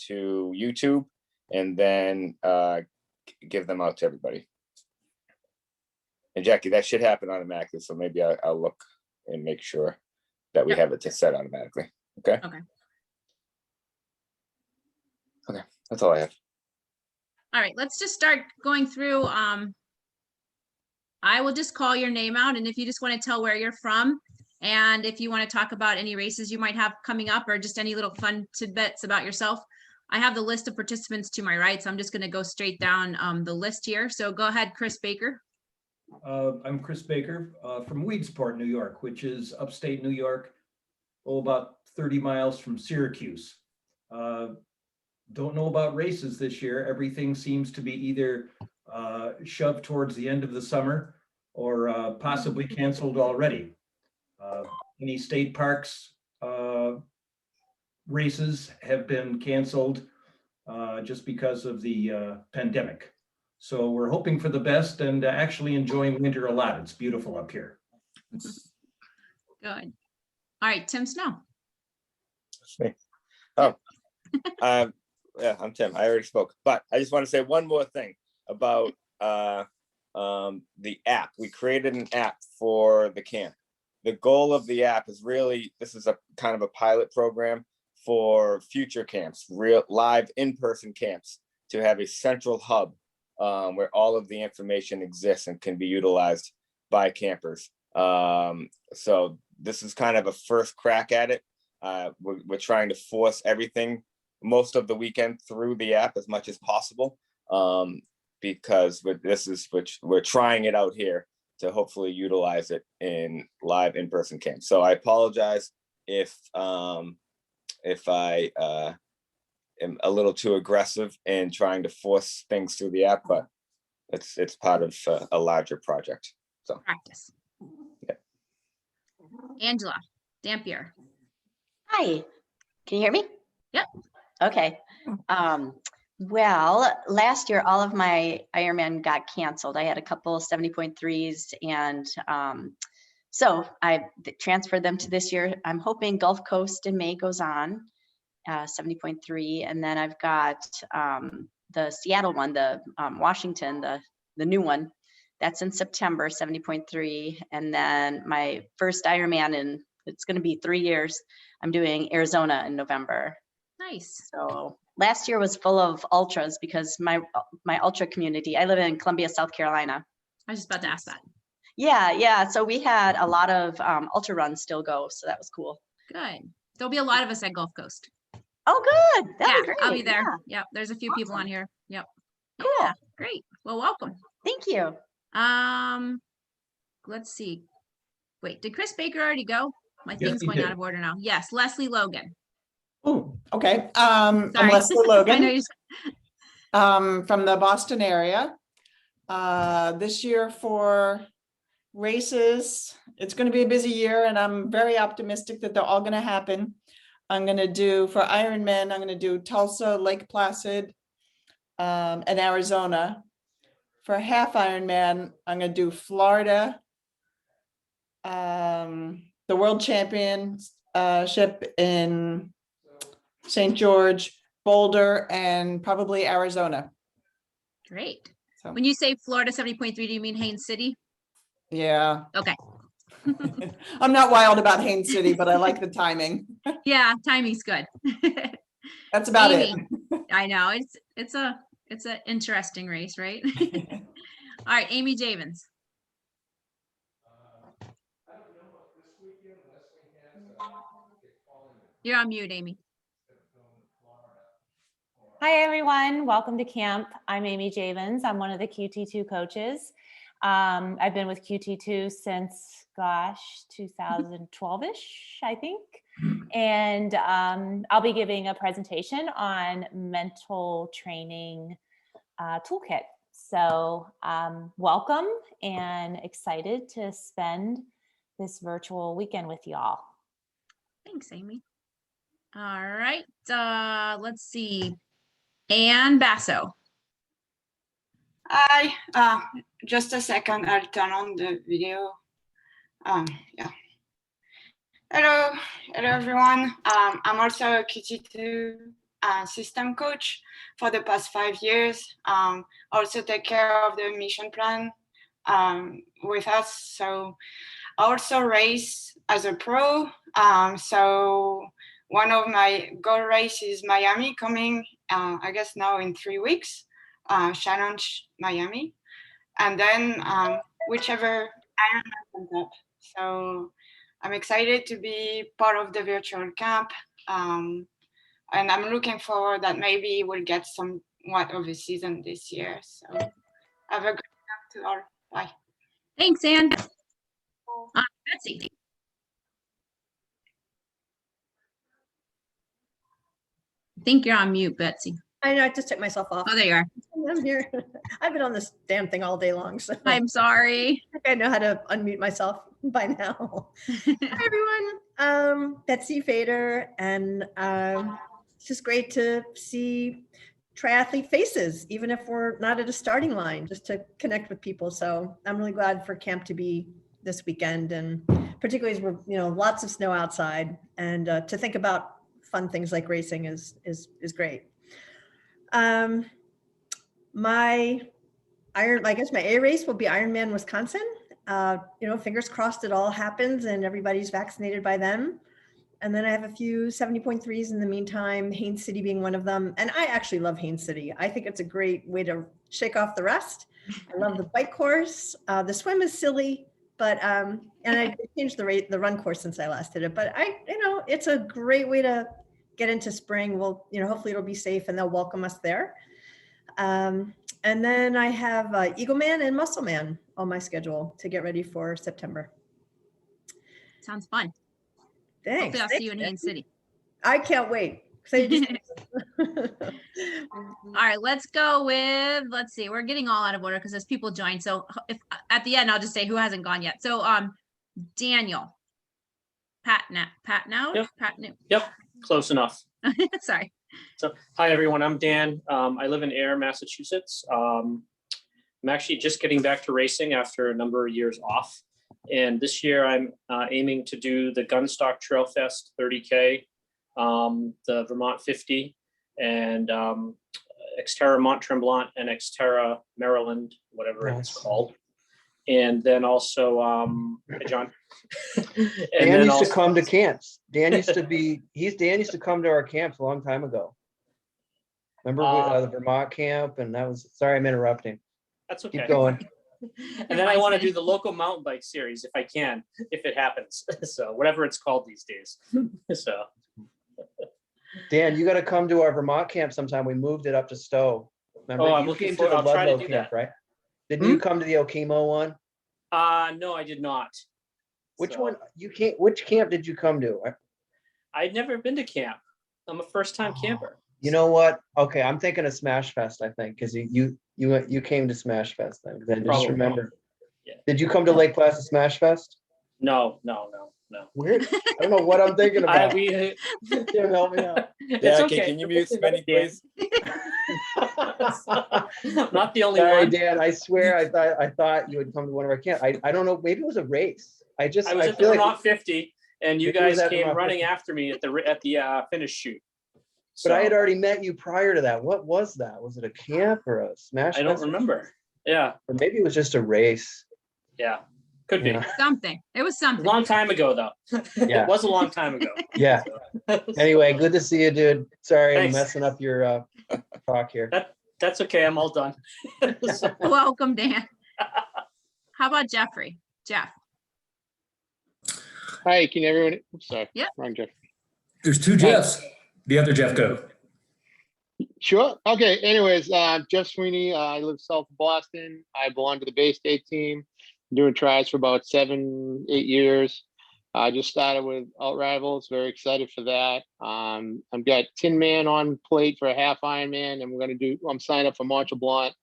to YouTube and then give them out to everybody. And Jackie, that should happen automatically. So maybe I'll look and make sure that we have it set automatically. Okay. Okay. That's all I have. All right, let's just start going through. I will just call your name out, and if you just want to tell where you're from, and if you want to talk about any races you might have coming up, or just any little fun tidbits about yourself. I have the list of participants to my right, so I'm just going to go straight down the list here. So go ahead, Chris Baker. I'm Chris Baker from Weedsport, New York, which is upstate New York, about 30 miles from Syracuse. Don't know about races this year. Everything seems to be either shoved towards the end of the summer or possibly canceled already. Any state parks races have been canceled just because of the pandemic. So we're hoping for the best and actually enjoying winter a lot. It's beautiful up here. Good. All right, Tim Snow. That's me. Oh, yeah, I'm Tim. I already spoke, but I just want to say one more thing about the app. We created an app for the camp. The goal of the app is really, this is a kind of a pilot program for future camps, real live in-person camps, to have a central hub where all of the information exists and can be utilized by campers. So this is kind of a first crack at it. We're trying to force everything most of the weekend through the app as much as possible, because we're trying it out here to hopefully utilize it in live in-person camps. So I apologize if I am a little too aggressive in trying to force things through the app, but it's part of a larger project. So Practice. Yeah. Angela Dampier. Hi, can you hear me? Yep. Okay. Well, last year, all of my Ironman got canceled. I had a couple 70.3s, and so I transferred them to this year. I'm hoping Gulf Coast in May goes on, 70.3, and then I've got the Seattle one, the Washington, the new one, that's in September, 70.3, and then my first Ironman in, it's going to be 3 years. I'm doing Arizona in November. Nice. So last year was full of ultras because my ultra community, I live in Columbia, South Carolina. I was just about to ask that. Yeah. So we had a lot of ultra runs still go. So that was cool. Good. There'll be a lot of us at Gulf Coast. Oh, good. That'd be great. I'll be there. Yeah. Yep. There's a few people on here. Yep. Cool. Yeah, great. Well, welcome. Thank you. Let's see. Wait, did Chris Baker already go? My Yes, thing's he going did. out of order now. Yes, Leslie Logan. Oh, okay. I'm Sorry. Leslie I know Logan you. from the Boston area. This year for races, it's going to be a busy year, and I'm very optimistic that they're all going to happen. I'm going to do, for Ironman, I'm going to do Tulsa, Lake Placid, and Arizona. For half Ironman, I'm going to do Florida, the World Championship in St. George, Boulder, and probably Arizona. Great. So, When you say Florida 70.3, do you mean Haines City? yeah. Okay. I'm not wild about Haines City, but I like the timing. Yeah, timing's good. That's about Amy. it. I know it's an interesting race, right? All right, Amy Javins. You're on mute, Amy. Hi, everyone. Welcome to camp. I'm Amy Javins. I'm one of the QT2 coaches. I've been with QT2 since, 2012-ish, I think. And I'll be giving a presentation on mental training toolkit. So welcome, and excited to spend this virtual weekend with y'all. Thanks, Amy. All right, let's see. Ann Basso. Hi, just a second, I'll turn on the video. Yeah. Hello everyone. I'm also a QT2 system coach for the past 5 years. Also take care of the mission plan with us. So I also race as a pro. So one of my goal race is Miami coming, I guess now in 3 weeks, Challenge Miami. And then whichever Ironman comes up. So I'm excited to be part of the virtual camp. And I'm looking forward that maybe we'll get somewhat of a season this year. So have a great camp to all. Bye. Thanks, Anne. Betsy. I think you're on mute, Betsy. I know, I just took myself off. Oh, there you are. I'm here. I've been on this damn thing all day long, so I'm sorry. I think I know how to unmute myself by now. Hi, everyone. Betsy Fader, and it's just great to see triathlete faces, even if we're not at a starting line, just to connect with people. So I'm really glad for camp to be this weekend, and particularly as we're, lots of snow outside, and to think about fun things like racing is great. My A race will be Ironman Wisconsin. Fingers crossed it all happens and everybody's vaccinated by then. And then I have a few 70.3s in the meantime, Haines City being one of them. And I actually love Haines City. I think it's a great way to shake off the rest. I love the bike course. The swim is silly, but and I changed the run course since I last did it. But it's a great way to get into spring. We'll, hopefully it'll be safe and they'll welcome us there. And then I have Eagle Man and Muscle Man on my schedule to get ready for September. Sounds fun. Thanks. Hopefully I'll see you in Haines City. I can't wait. All right, let's go with, let's see, we're getting all out of order because as people join. So if at the end, I'll just say who hasn't gone yet. So Daniel. Yep, close enough. Sorry. So, hi everyone, I'm Dan. I live in Ayer, Massachusetts. I'm actually just getting back to racing after a number of years off. And this year I'm aiming to do the Gunstock Trail Fest 30K, the Vermont 50, and Xterra Mont Tremblant and Xterra Maryland, whatever it's called. And then also, John. Dan used to come to camps. Dan used to come to our camps a long time ago. Remember the Vermont camp? And that was, sorry, I'm interrupting. That's okay. Keep going. And then I want to do the local mountain bike series if I can, if it happens. So whatever it's called these days. So. Dan, you got to come to our Vermont camp sometime. We moved it up to Stowe. Remember, I'm you looking came forward. to the I'll try to Ludlow do camp, that. right? Didn't you come to the Okemo one? No, I did not. Which one? Which camp did you come to? I'd never been to camp. I'm a first-time camper. You know what? Okay, I'm thinking of Smash Fest, I think, because you came to Smash Fest then. I just Probably. remember. Yeah. Did you come to Lake Placid Smash Fest? No. Weird. I don't know what I'm thinking about. Tim, help me out. It's okay. Can you mute Spenny, please? Not the only Sorry, one. Dan. I swear, I thought you would come to one of our camps. I don't know. Maybe it was a race. I was at the feel like Vermont 50, and you Maybe it was guys at came Vermont running 50. after me at the finish shoot. But I had So, already met you prior to that. What was that? Was it a camp or a Smash I don't Fest? remember. Yeah, Or maybe it was just a race. yeah, could be. Yeah. Something. It was A something. long time ago, though. Yeah. It was a long time ago. Yeah. Anyway, good to see you, dude. Sorry, Thanks. I'm messing up your talk here. That's okay. I'm all done. So, Welcome, Dan. How about Jeffrey? Jeff. Hi, can everyone? Oops, sorry. Yep. Wrong Jeff. There's two Jeffs. The other Jeff go. Sure. Okay. Anyways, Jeff Sweeney. I live south of Boston. I belong to the Bay State team. I'm doing tries for about 7-8 years. I just started with Out Rivals. Very excited for that. I've got Tin Man on plate for a half Ironman, and I'm signed up for Mont Tremblant.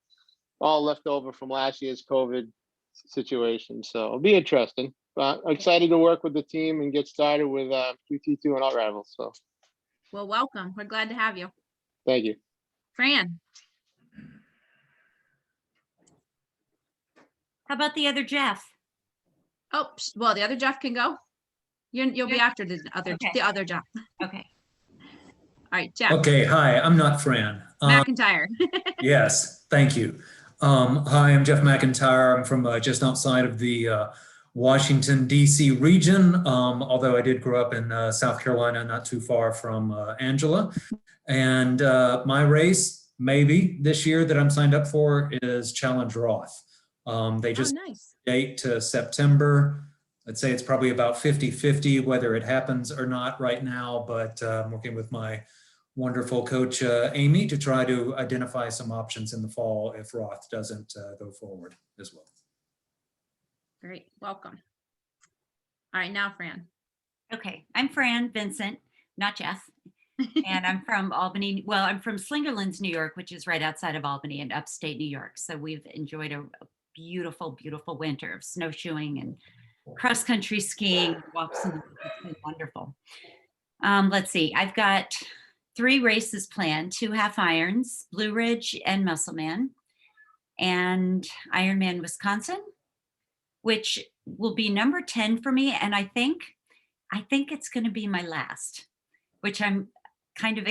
All left over from last year's COVID situation. So it'll be interesting. I'm excited to work with the team and get started with QT2 and Out Rivals. So Well, welcome. We're glad to have you. thank you. Fran. How about the other Jeff? Oh, well, the other Jeff can go. You'll be after the other Okay. the other Jeff. Okay. right, Jeff Okay, hi, I'm not Fran. McIntyre. Yes, thank you. Hi, I'm Jeff McIntyre. I'm from just outside of the Washington, D.C. region, although I did grow up in South Carolina, not too far from Angela. And my race, maybe this year that I'm signed up for, is Challenge Roth. They just nice. date to September. I'd say it's probably about 50-50 whether it happens or not right now, but I'm working with my wonderful coach, Amy, to try to identify some options in the fall if Roth doesn't go forward as well. Great, welcome. All right, now Fran. Okay, I'm Fran Vincent, not Jeff. And I'm from Albany. Well, I'm from Slingerlands, New York, which is right outside of Albany in upstate New York. So we've enjoyed a beautiful, beautiful winter of snowshoeing and cross-country skiing, walks in the woods. It's been wonderful. Let's see, I've got 3 races planned, 2 half irons, Blue Ridge and Musselman, and Ironman Wisconsin, which will be number 10 for me. And I think it's going to be my last, which I'm kind of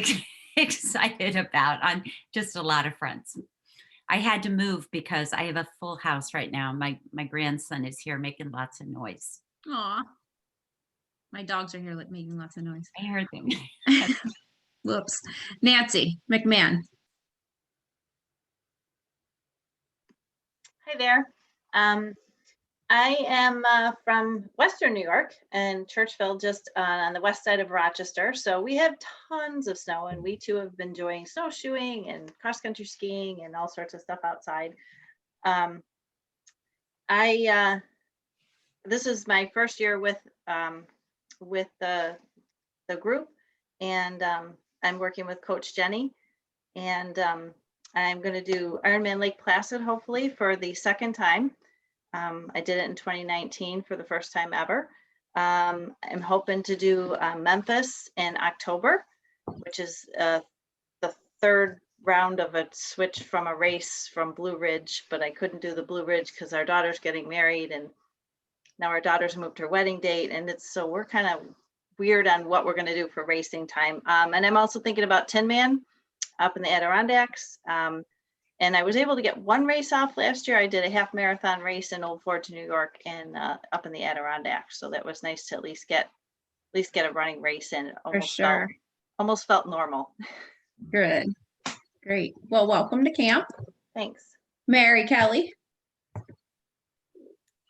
excited about on just a lot of fronts. I had to move because I have a full house right now. My grandson is here making lots of noise. Aw, my dogs are here making lots of noise. I heard them. Whoops. Nancy McMahon. Hi there. I am from Western New York and Churchville, just on the west side of Rochester. So we have tons of snow, and we too have been enjoying snowshoeing and cross-country skiing and all sorts of stuff outside. This is my first year with the group, and I'm working with Coach Jenny, and I'm going to do Ironman Lake Placid hopefully for the second time. I did it in 2019 for the first time ever. I'm hoping to do Memphis in October, which is the third round of a switch from a race from Blue Ridge, but I couldn't do the Blue Ridge because our daughter's getting married, and now our daughter's moved her wedding date, and so we're kind of weird on what we're going to do for racing time. And I'm also thinking about Tin Man up in the Adirondacks. And I was able to get one race off last year. I did a half marathon race in Old Forge, New York, and up in the Adirondacks. So that was nice to at least get a running race in. It almost felt normal. Good. Great. Well, welcome to camp. Thanks. Mary Kelly.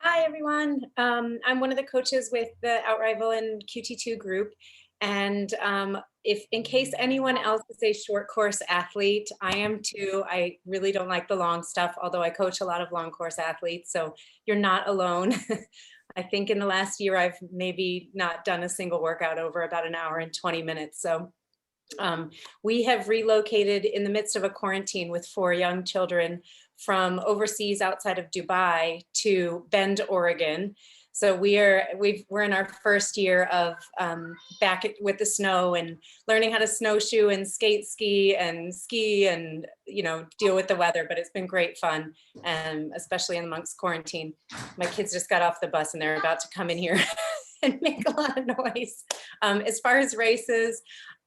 Hi, everyone. I'm one of the coaches with the Outrival and QT2 group. And if in case anyone else is a short course athlete, I am too. I really don't like the long stuff, although I coach a lot of long course athletes. So you're not alone. I think in the last year, I've maybe not done a single workout over about an hour and 20 minutes. So we have relocated in the midst of a quarantine with 4 young children from overseas outside of Dubai to Bend, Oregon. So we're in our first year of back with the snow and learning how to snowshoe and ski and deal with the weather. But it's been great fun, especially amongst quarantine. My kids just got off the bus and they're about to come in here and make a lot of noise. As far as races,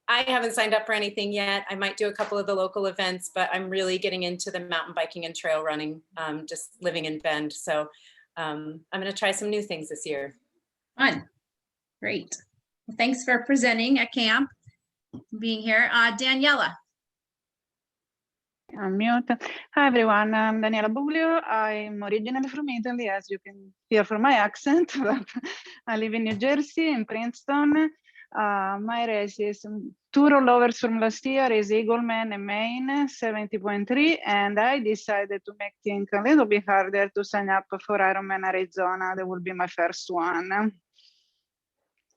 I haven't signed up for anything yet. I might do a couple of the local events, but I'm really getting into the mountain biking and trail running, just living in Bend. So I'm going to try some new things this year. Fun. Great. Well, thanks for presenting at camp, being here. Daniela. Unmute. Hi, everyone. I'm Daniela Buglio. I'm originally from Italy, as you can hear from my accent. But I live in New Jersey, in Princeton. My race is 2 rollovers from last year is Eagleman in Maine, 70.3, and I decided to make things a little bit harder to sign up for Ironman Arizona. That will be my first one.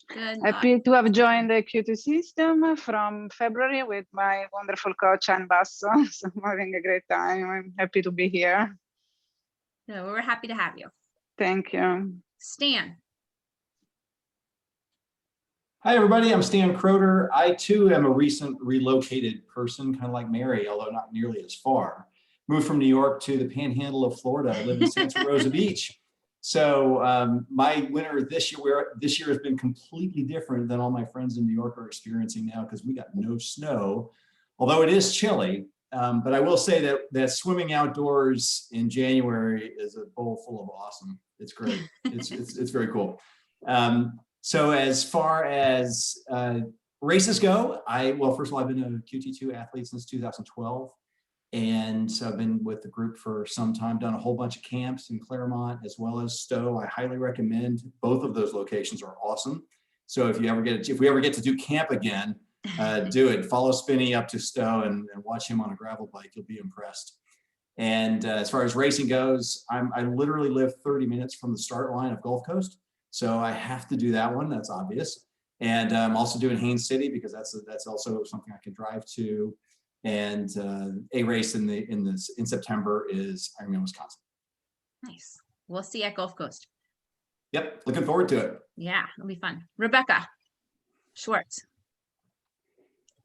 Good. Happy to have joined the QT system from February with my wonderful coach, Ann Basso. So I'm having a great time. I'm happy to be here. Yeah, we're happy to have you. Thank you. Stan. Hi, everybody. I'm Stan Croter. I, too, am a recent relocated person, kind of like Mary, although not nearly as far. Moved from New York to the panhandle of Florida. I live in Santa Rosa Beach. So my winter this year has been completely different than all my friends in New York are experiencing now because we got no snow, although it is chilly. But I will say that swimming outdoors in January is a bowl full of awesome. It's great. It's very cool. So as far as races go, well, first of all, I've been a QT2 athlete since 2012. And so I've been with the group for some time, done a whole bunch of camps in Claremont as well as Stowe. I highly recommend both of those locations are awesome. So if we ever get to do camp again, do it. Follow Spinny up to Stowe and watch him on a gravel bike. You'll be impressed. And as far as racing goes, I literally live 30 minutes from the start line of Gulf Coast. So I have to do that one. That's obvious. And I'm also doing Haines City because that's also something I can drive to. And a race in September is Ironman Wisconsin. Nice. We'll see you at Gulf Coast. Yep, looking forward to it. Yeah, it'll be fun. Rebecca Schwartz.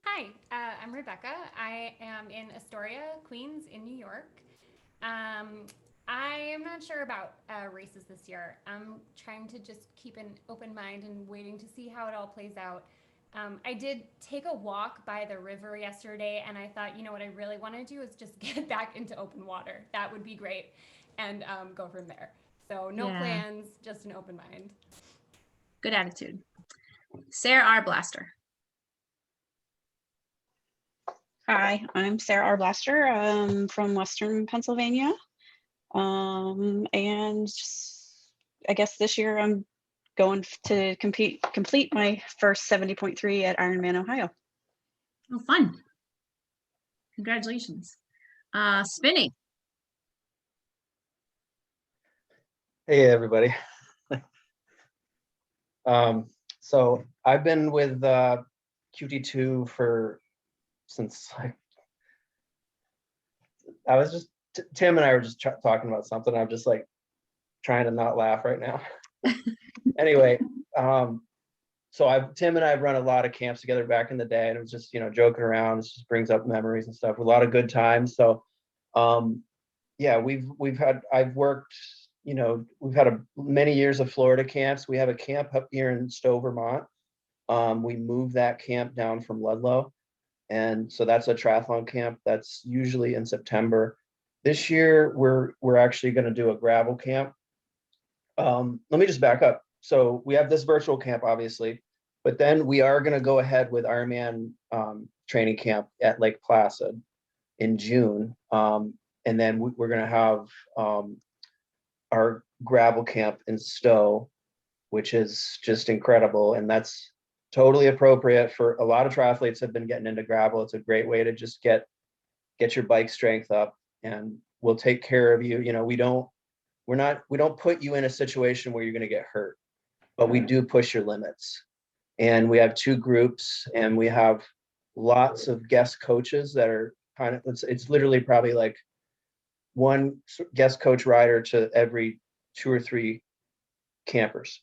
Hi, I'm Rebecca. I am in Astoria, Queens in New York. I am not sure about races this year. I'm trying to just keep an open mind and waiting to see how it all plays out. I did take a walk by the river yesterday and I thought, you know what I really want to do is just get back into open water. That would be great and go from there. So no plans, just an open mind. Good attitude. Sarah R. Blaster. Hi, I'm Sarah R. Blaster. I'm from Western Pennsylvania. And I guess this year I'm going to complete my first 70.3 at Ironman Ohio. Oh, fun. Congratulations. Spinny. Hey, everybody. So I've been with QT2 since I was just, Tim and I were just talking about something. I'm just like trying to not laugh right now. Anyway, so Tim and I have run a lot of camps together back in the day, and it was just, joking around. It just brings up memories and stuff. A lot of good times. So, yeah, I've worked, we've had many years of Florida camps. We have a camp up here in Stowe, Vermont. We moved that camp down from Ludlow. And so that's a triathlon camp that's usually in September. This year, we're actually going to do a gravel camp. Let me just back up. So we have this virtual camp, obviously, but then we are going to go ahead with Ironman training camp at Lake Placid in June. And then we're going to have our gravel camp in Stowe, which is just incredible. And that's totally appropriate for a lot of triathletes have been getting into gravel. It's a great way to just get your bike strength up, and we'll take care of you. We don't put you in a situation where you're going to get hurt, but we do push your limits. And we have 2 groups, and we have lots of guest coaches that are it's literally probably like 1 guest coach rider to every 2 or 3 campers.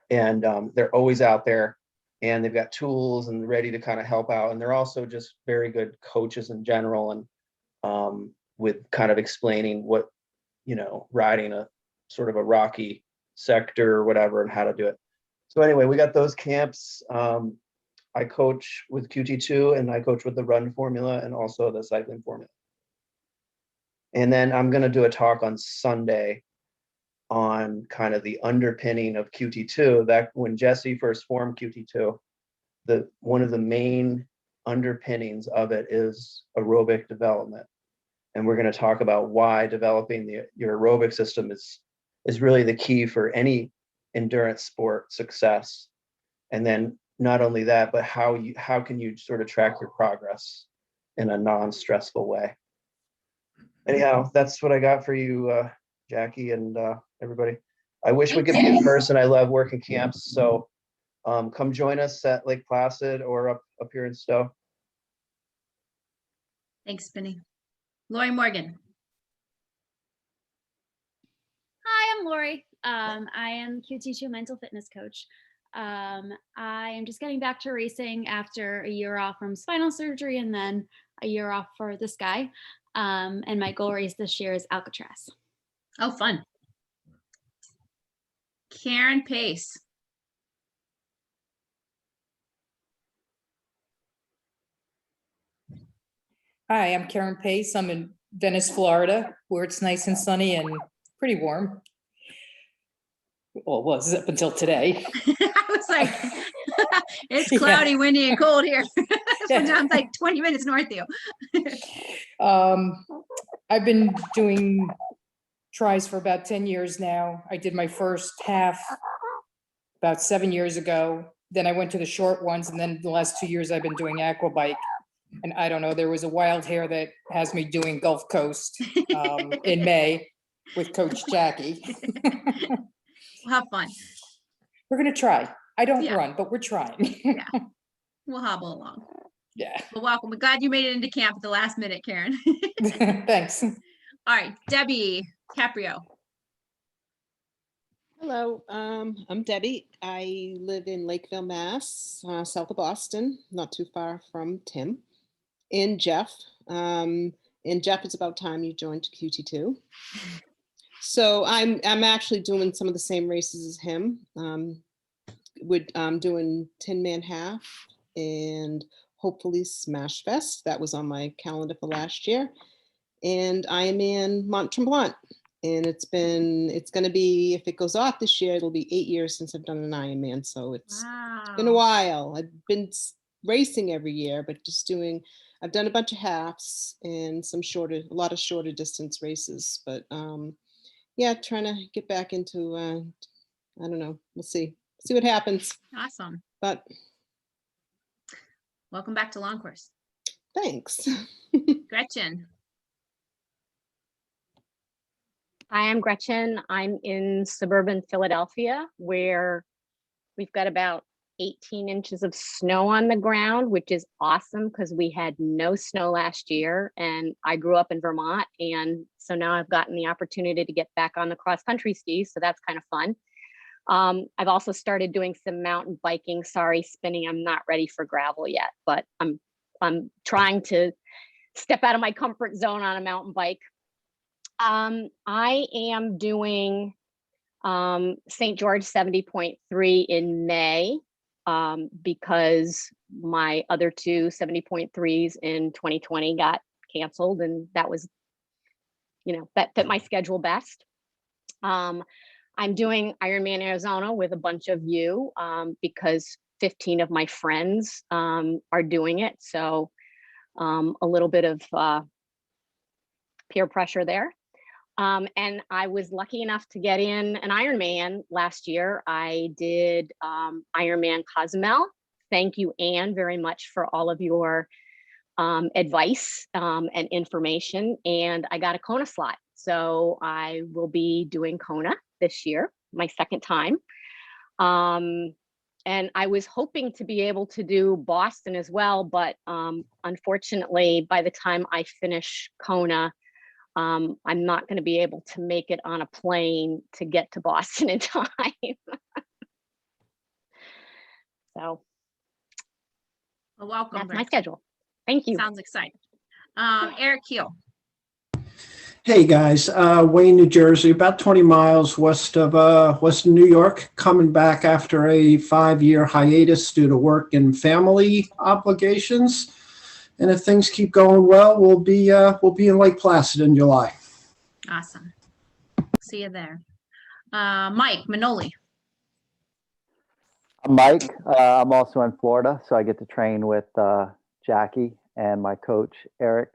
And they're always out there, and they've got tools and ready to kind of help out. And they're also just very good coaches in general, and with kind of explaining what, riding a sort of a rocky sector or whatever and how to do it. So anyway, we got those camps. I coach with QT2, and I coach with the run formula and also the cycling formula. And then I'm going to do a talk on Sunday on kind of the underpinning of QT2. That when Jesse first formed QT2, one of the main underpinnings of it is aerobic development. And we're going to talk about why developing your aerobic system is really the key for any endurance sport success. And then not only that, but how can you sort of track your progress in a non-stressful way. Anyhow, that's what I got for you, Jackie and everybody. I wish we could be in person. I love working camps. So come join us at Lake Placid or up here in Stowe. Thanks, Spinny. Lori Morgan. Hi, I'm Lori. I am QT2 mental fitness coach. I am just getting back to racing after a year off from spinal surgery and then a year off for the Sky. And my goal race this year is Alcatraz. Oh, fun. Karen Pace. Hi, I'm Karen Pace. I'm in Venice, Florida, where it's nice and sunny and pretty warm. Well, it was up until today. I was like, it's cloudy, windy, and cold here. I'm like 20 minutes north of you. I've been doing tries for about 10 years now. I did my first half about 7 years ago. Then I went to the short ones, and then the last 2 years I've been doing aqua bike. And I don't know, there was a wild hair that has me doing Gulf Coast in May with Coach Jackie. We'll have fun. We're gonna try. I don't run, but we're trying. Yeah, we'll hobble along. Yeah. Well, welcome. We're glad you made it into camp at the last minute, Karen. Thanks. All right, Debbie Caprio. Hello, I'm Debbie. I live in Lakeville, Mass, south of Boston, not too far from Tim. And Jeff. And Jeff, it's about time you joined QT2. So I'm actually doing some of the same races as him. I'm doing 10-man half and hopefully Smash Fest. That was on my calendar for last year. And I am in Mont Tremblant. And it's going to be, if it goes off this year, it'll be 8 years since I've done an Ironman. So it's been a while. I've been racing every year, but I've done a bunch of halves and a lot of shorter distance races. But yeah, trying to get back into, I don't know, we'll see what happens. Awesome. But welcome back to Long Course. Thanks. Gretchen. Hi, I'm Gretchen. I'm in suburban Philadelphia, where we've got about 18 inches of snow on the ground, which is awesome because we had no snow last year. And I grew up in Vermont. And so now I've gotten the opportunity to get back on the cross country skis. So that's kind of fun. I've also started doing some mountain biking. Sorry, spinning. I'm not ready for gravel yet, but I'm trying to step out of my comfort zone on a mountain bike. I am doing St. George 70.3 in May because my other two 70.3s in 2020 got canceled, and that was, that fit my schedule best. I'm doing Ironman Arizona with a bunch of you because 15 of my friends are doing it. So a little bit of peer pressure there. And I was lucky enough to get in an Ironman last year. I did Ironman Cozumel. Thank you, Anne, very much for all of your advice and information. And I got a Kona slot. So I will be doing Kona this year, my second time. And I was hoping to be able to do Boston as well, but unfortunately, by the time I finish Kona, I'm not going to be able to make it on a plane to get to Boston in time. So, well, welcome. That's my schedule. Thank you. Sounds exciting. Eric Keel. Hey guys, Wayne, New Jersey, about 20 miles west of New York, coming back after a 5-year hiatus due to work and family obligations. And if things keep going well, we'll be in Lake Placid in July. Awesome. See you there. Mike Manoli. I'm Mike. I'm also in Florida, so I get to train with Jackie and my coach Eric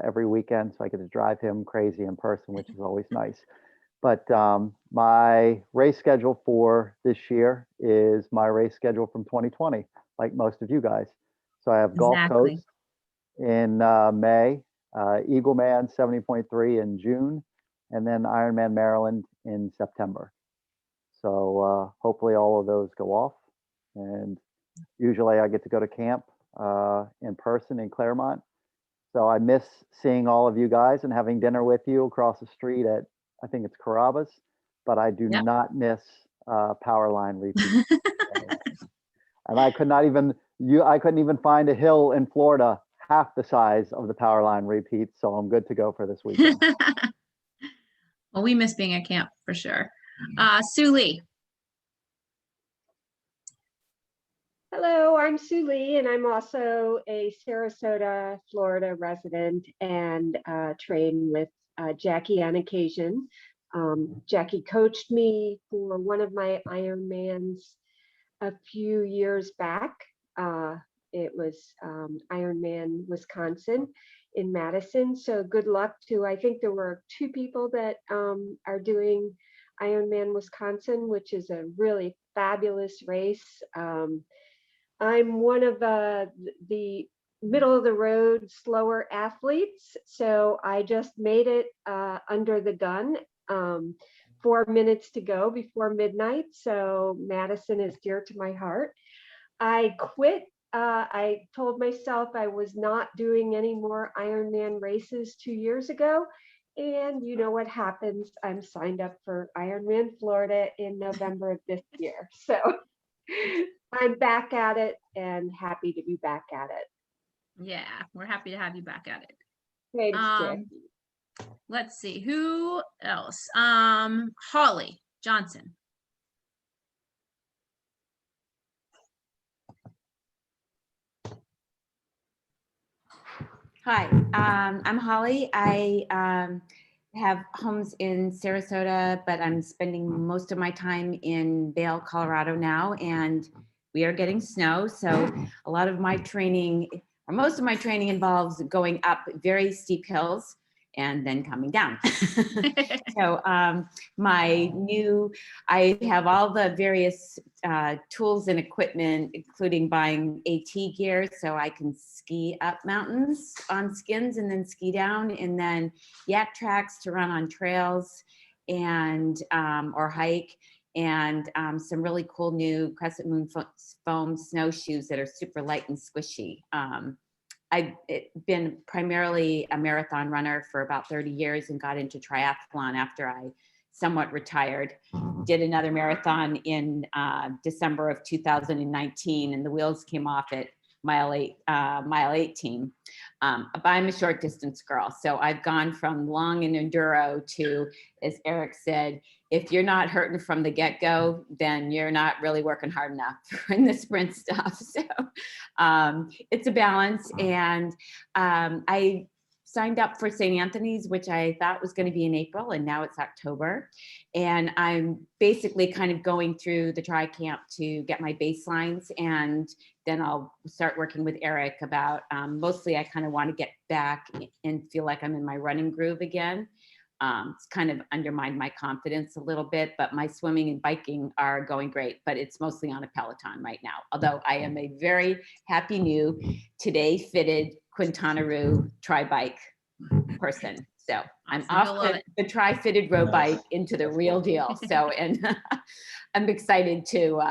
every weekend. So I get to drive him crazy in person, which is always nice. But my race schedule for this year is my race schedule from 2020, like most of you guys. So I have Gulf Coast in May, Eagleman 70.3 in June, and then Ironman Maryland in September. So hopefully all of those go off. And usually I get to go to camp in person in Claremont. So I miss seeing all of you guys and having dinner with you across the street at, I think it's Carrabba's, but I do not miss Powerline repeat. And I couldn't even find a hill in Florida half the size of the Powerline repeat, so I'm good to go for this weekend. Well, we miss being at camp for sure. Sue Lee. Hello, I'm Sue Lee, and I'm also a Sarasota, Florida resident and train with Jackie on occasion. Jackie coached me for one of my Ironmans a few years back. It was Ironman Wisconsin in Madison. So good luck to, I think there were 2 people that are doing Ironman Wisconsin, which is a really fabulous race. I'm one of the middle of the road, slower athletes. So I just made it under the gun. 4 minutes to go before midnight. So Madison is dear to my heart. I quit. I told myself I was not doing any more Ironman races 2 years ago. And you know what happens? I'm signed up for Ironman Florida in November of this year. So I'm back at it and happy to be back at it. Yeah, we're happy to have you back at it. Thanks, Jackie. Let's see, who else? Holly Johnson. Hi, I'm Holly. I have homes in Sarasota, but I'm spending most of my time in Vail, Colorado now, and we are getting snow. So a lot of my training, or most of my training, involves going up very steep hills and then coming down. So I have all the various tools and equipment, including buying AT gear so I can ski up mountains on skins and then ski down, and then yak tracks to run on trails and or hike, and some really cool new Crescent Moon foam snowshoes that are super light and squishy. I've been primarily a marathon runner for about 30 years and got into triathlon after I somewhat retired. Did another marathon in December of 2019, and the wheels came off at mile 18. But I'm a short distance girl. So I've gone from long and enduro to, as Eric said, if you're not hurting from the get-go, then you're not really working hard enough in the sprint stuff. So it's a balance. And I signed up for St. Anthony's, which I thought was going to be in April, and now it's October. And I'm basically kind of going through the tri camp to get my baselines, and then I'll start working with Eric about, mostly I kind of want to get back and feel like I'm in my running groove again. It's kind of undermined my confidence a little bit, but my swimming and biking are going great, but it's mostly on a Peloton right now. Although I am a very happy new today fitted Quintana Roo tri-bike person. So I'm off the tri-fitted road bike into the real deal. So, and I'm excited to,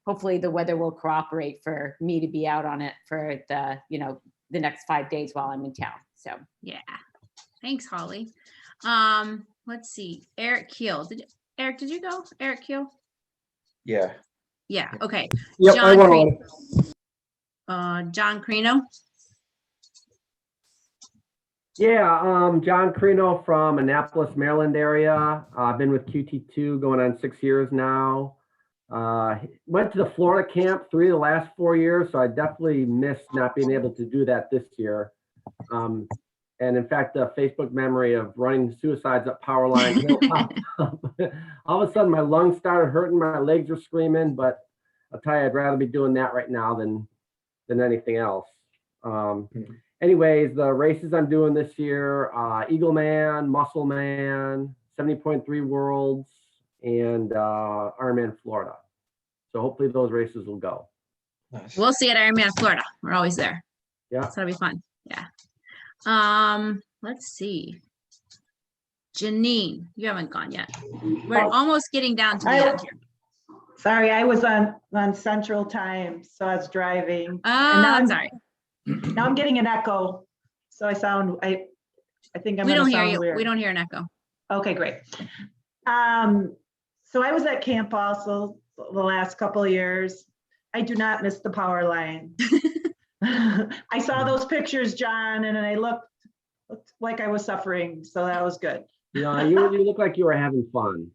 hopefully the weather will cooperate for me to be out on it for the, the next 5 days while I'm in town. So, yeah. Thanks, Holly. Let's see, Eric Keel. Eric, did you go? Eric Keel? Yeah. Yeah, okay. Yep, John John Crino. Yeah, John Crino from Annapolis, Maryland area. I've been with QT2 going on 6 years now. Went to the Florida camp 3 of the last 4 years, so I definitely missed not being able to do that this year. And in fact, the Facebook memory of running suicides up power lines, all of a sudden my lungs started hurting, my legs were screaming, but I'll tell you, I'd rather be doing that right now than anything else. Anyways, the races I'm doing this year, Eagle Man, Muscle Man, 70.3 Worlds, and Ironman Florida. So hopefully those races will go. Nice. We'll see at Ironman Florida. We're always there. Yeah. So that'll be fun. Yeah. Let's see. Janine, you haven't gone yet. We're almost getting down to the end here. Sorry, I was on Central Time, so I was driving. Oh, I'm sorry. Now I'm getting an echo, so I think I'm We gonna don't hear sound you. weird. We don't hear an echo. Okay, great. So I was at camp also the last couple of years. I do not miss the power line. I saw those pictures, John, and I looked like I was suffering, so that was good. Yeah, you look like you were having fun.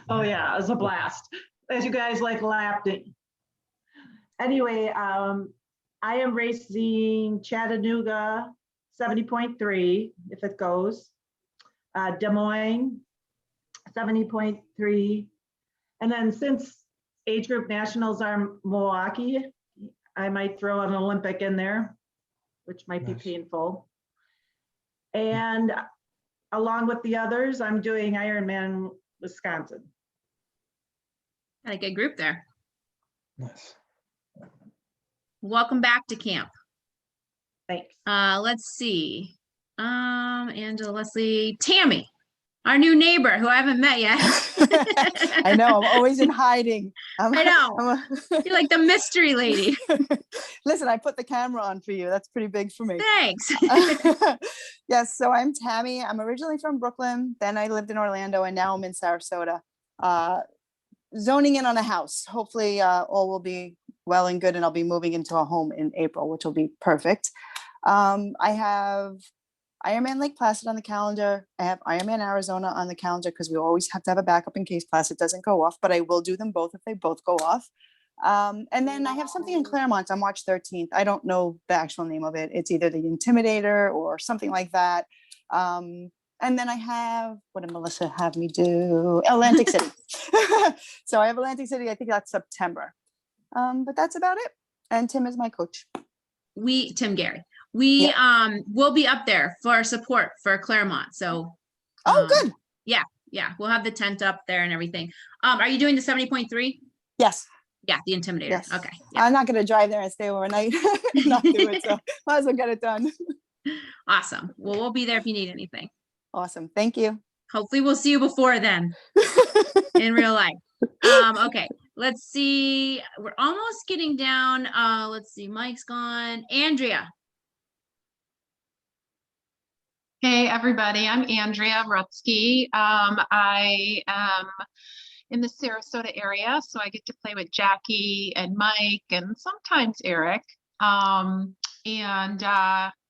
Oh yeah, it was a blast. As you guys lapped it. Anyway, I am racing Chattanooga 70.3 if it goes. Des Moines 70.3. And then since age group nationals are Milwaukee, I might throw an Olympic in there, which might be painful. And along with the others, I'm doing Ironman Wisconsin. Got a good group there. Nice. Welcome back to camp. Thanks. Let's see. Angela, Leslie, Tammy, our new neighbor who I haven't met yet. I know, I'm always in hiding. I know. You're like the mystery lady. Listen, I put the camera on for you. That's pretty big for me. Thanks. Yes, so I'm Tammy. I'm originally from Brooklyn. Then I lived in Orlando and now I'm in Sarasota. Zoning in on a house. Hopefully all will be well and good and I'll be moving into a home in April, which will be perfect. I have Ironman Lake Placid on the calendar. I have Ironman Arizona on the calendar because we always have to have a backup in case Placid doesn't go off, but I will do them both if they both go off. And then I have something in Claremont on March 13th. I don't know the actual name of it. It's either the Intimidator or something like that. And then I have, what did Melissa have me do? Atlantic City. So I have Atlantic City, I think that's September. But that's about it. And Tim is my coach. Tim Gary. We will be up there for support for Claremont. So good. Yeah, we'll have the tent up there and everything. Are you doing the 70.3? Yes. Yeah, the Intimidator. Yes. Okay. I'm not gonna drive there and stay overnight. Not do it, so might as well get it done. Awesome. Well, we'll be there if you need anything. Awesome. Thank you. Hopefully we'll see you before then in real life. Okay, let's see. We're almost getting down. Let's see. Mike's gone. Andrea. Hey, everybody. I'm Andrea Rutsky. I am in the Sarasota area, so I get to play with Jackie and Mike and sometimes Eric. I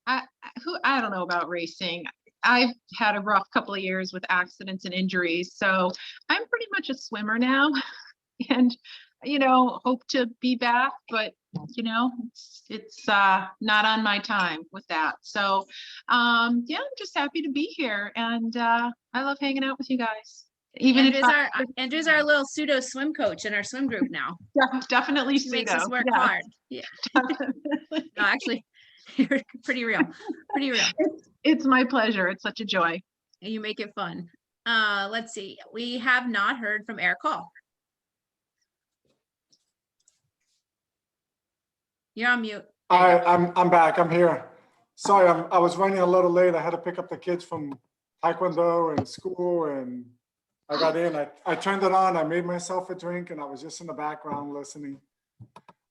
don't know about racing. I've had a rough couple of years with accidents and injuries, so I'm pretty much a swimmer now and, hope to be back, but, it's not on my time with that. So, I'm just happy to be here and I love hanging out with you guys. Even Andrew's our little pseudo swim coach in our swim group now. Definitely she makes us pseudo. work Yeah. hard. Yeah. No, actually, you're pretty real. Pretty real. It's my pleasure. It's such a joy. And you make it fun. Let's see. We have not heard from Eric Hall. You're on mute. I'm back. I'm here. Sorry, I was running a little late. I had to pick up the kids from Taekwondo and school, and I got in. I turned it on. I made myself a drink, and I was just in the background listening.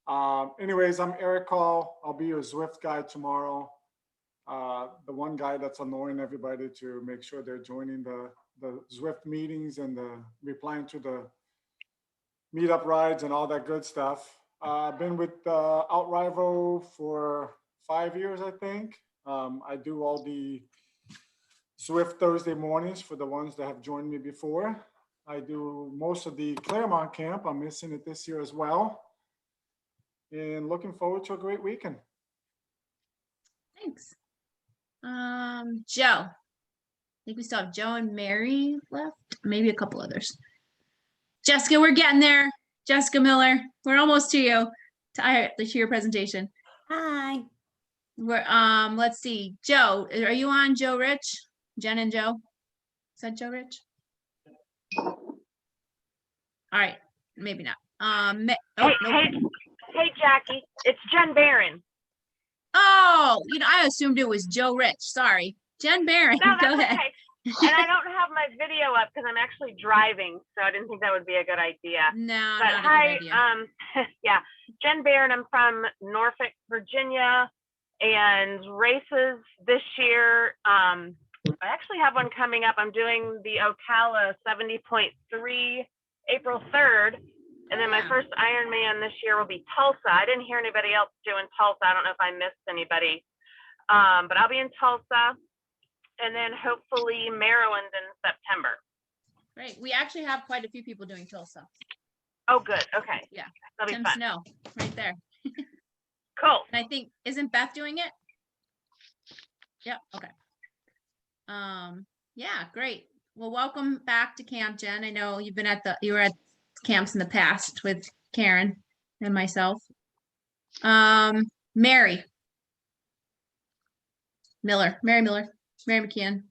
Anyways, I'm Eric Hall. I'll be your Zwift guy tomorrow. The one guy that's annoying everybody to make sure they're joining the Zwift meetings and replying to the meetup rides and all that good stuff. I've been with Outrival for 5 years, I think. I do all the Zwift Thursday mornings for the ones that have joined me before. I do most of the Claremont camp. I'm missing it this year as well. And looking forward to a great weekend. Thanks. Joe. I think we still have Joe and Mary left. Maybe a couple others. Jessica, we're getting there. Jessica Miller, we're almost to you to your presentation. Hi. We're let's see. Joe, are you on Joe Rich? Jen and Joe? Is that Joe Rich? All right, maybe not. Hey, Jackie, it's Jen Barron. Oh, I assumed it was Joe Rich. Sorry. Jen Barron. No, Go that's ahead. okay. And I don't have my video up because I'm actually driving, so I didn't think that would be a good idea. No, but not hi, a good idea. yeah, Jen Barron. I'm from Norfolk, Virginia, and races this year. I actually have one coming up. I'm doing the Ocala 70.3 April 3rd. And then my first Ironman this year will be Tulsa. I didn't hear anybody else doing Tulsa. I don't know if I missed anybody, but I'll be in Tulsa. And then hopefully Maryland in September. Great. We actually have quite a few people doing Tulsa. Oh, good. Okay. Yeah. That'll be Tim fun. Snow, right there. Cool. And I think, isn't Beth doing it? Yep, okay. Yeah, great. Well, welcome back to camp, Jen. I know you've been you were at camps in the past with Karen and myself. Mary Miller, Mary McKeon.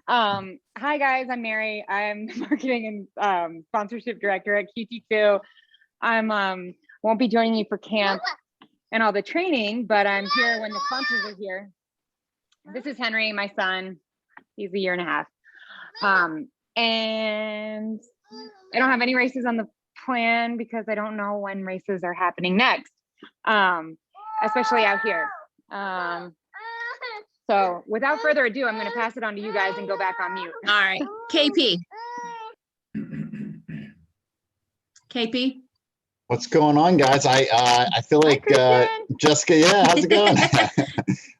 Hi guys, I'm Mary. I'm the marketing and sponsorship director at QT2. I'm won't be joining you for camp and all the training, but I'm here when the sponsors are here. This is Henry, my son. He's a year and a half. And I don't have any races on the plan because I don't know when races are happening next, especially out here. So without further ado, I'm going to pass it on to you guys and go back on mute. All right, KP. KP. What's going on, guys? I feel like Jessica, yeah, how's it going?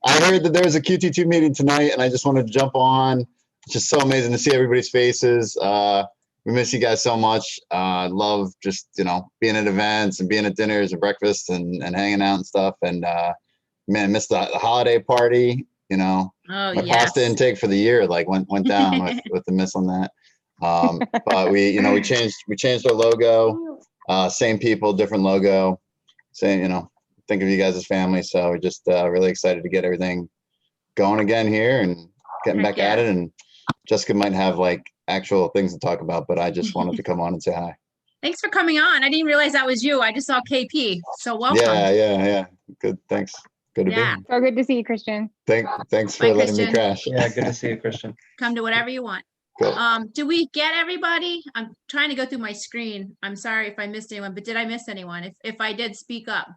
I heard that there was a QT2 meeting tonight, and I just wanted to jump on. It's just so amazing to see everybody's faces. We miss you guys so much. Love just, being at events and being at dinners and breakfast and hanging out and stuff. And man, missed the holiday party. My pasta intake for the year went down with the miss on that. But we changed our logo. Same people, different logo. Same, think of you guys as family. So we're just really excited to get everything going again here and getting back at it. And Jessica might have actual things to talk about, but I just wanted to come on and say hi. Thanks for coming on. I didn't realize that was you. I just saw KP. So welcome. Yeah. Good. Thanks. Good to be here. So good to see you, Christian. Thanks for Bye, letting Christian. me crash. Yeah, good to see you, Christian. Come to whatever you want. Cool. Do we get everybody? I'm trying to go through my screen. I'm sorry if I missed anyone, but did I miss anyone? If I did, speak up.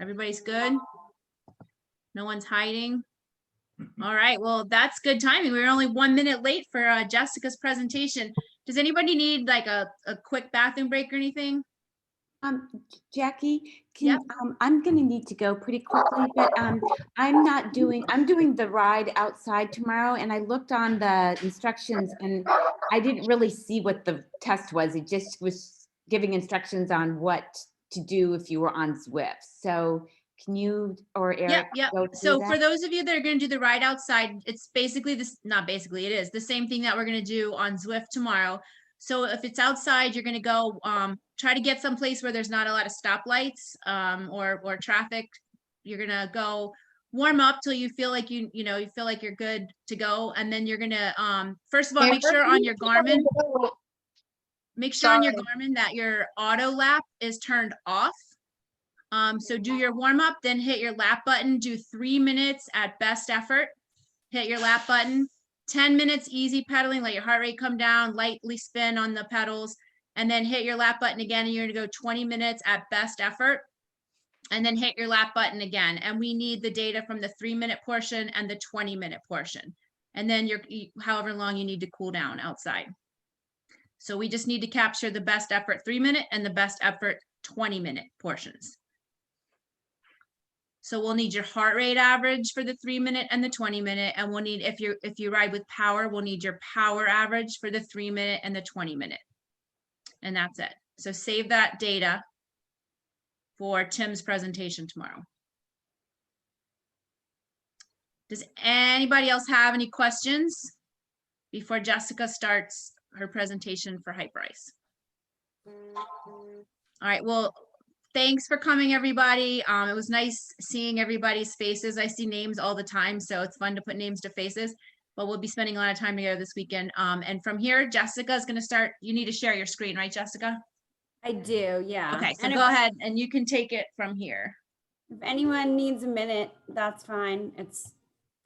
Everybody's good? No one's hiding? All right, well, that's good timing. We were only 1 minute late for Jessica's presentation. Does anybody need a quick bathroom break or anything? Jackie, I'm gonna need to go pretty quickly, but I'm doing the ride outside tomorrow, and I looked on the instructions and I didn't really see what the test was. It just was giving instructions on what to do if you were on Zwift. So can you or Eric? Yep. So for those of you that are going to do the ride outside, it's basically this, not basically, it is the same thing that we're going to do on Zwift tomorrow. So if it's outside, you're going to go try to get someplace where there's not a lot of stoplights or traffic. You're going to go warm up till you feel like you feel like you're good to go. And then you're going to, first of all, make sure on your Garmin, that your auto lap is turned off. So do your warm up, then hit your lap button, do 3 minutes at best effort, hit your lap button, 10 minutes easy pedaling, let your heart rate come down, lightly spin on the pedals, and then hit your lap button again, and you're gonna go 20 minutes at best effort, and then hit your lap button again. And we need the data from the 3 minute portion and the 20 minute portion. And then however long you need to cool down outside. So we just need to capture the best effort 3 minute and the best effort 20 minute portions. So we'll need your heart rate average for the 3 minute and the 20 minute. And we'll need, if you ride with power, we'll need your power average for the 3 minute and the 20 minute. And that's it. So save that data for Tim's presentation tomorrow. Does anybody else have any questions before Jessica starts her presentation for Hyperice? All right, well, thanks for coming, everybody. It was nice seeing everybody's faces. I see names all the time, so it's fun to put names to faces, but we'll be spending a lot of time together this weekend. And from here, Jessica is going to start. You need to share your screen, right, Jessica? I do, yeah. Okay, so go ahead and you can take it from here. If anyone needs a minute, that's fine. It's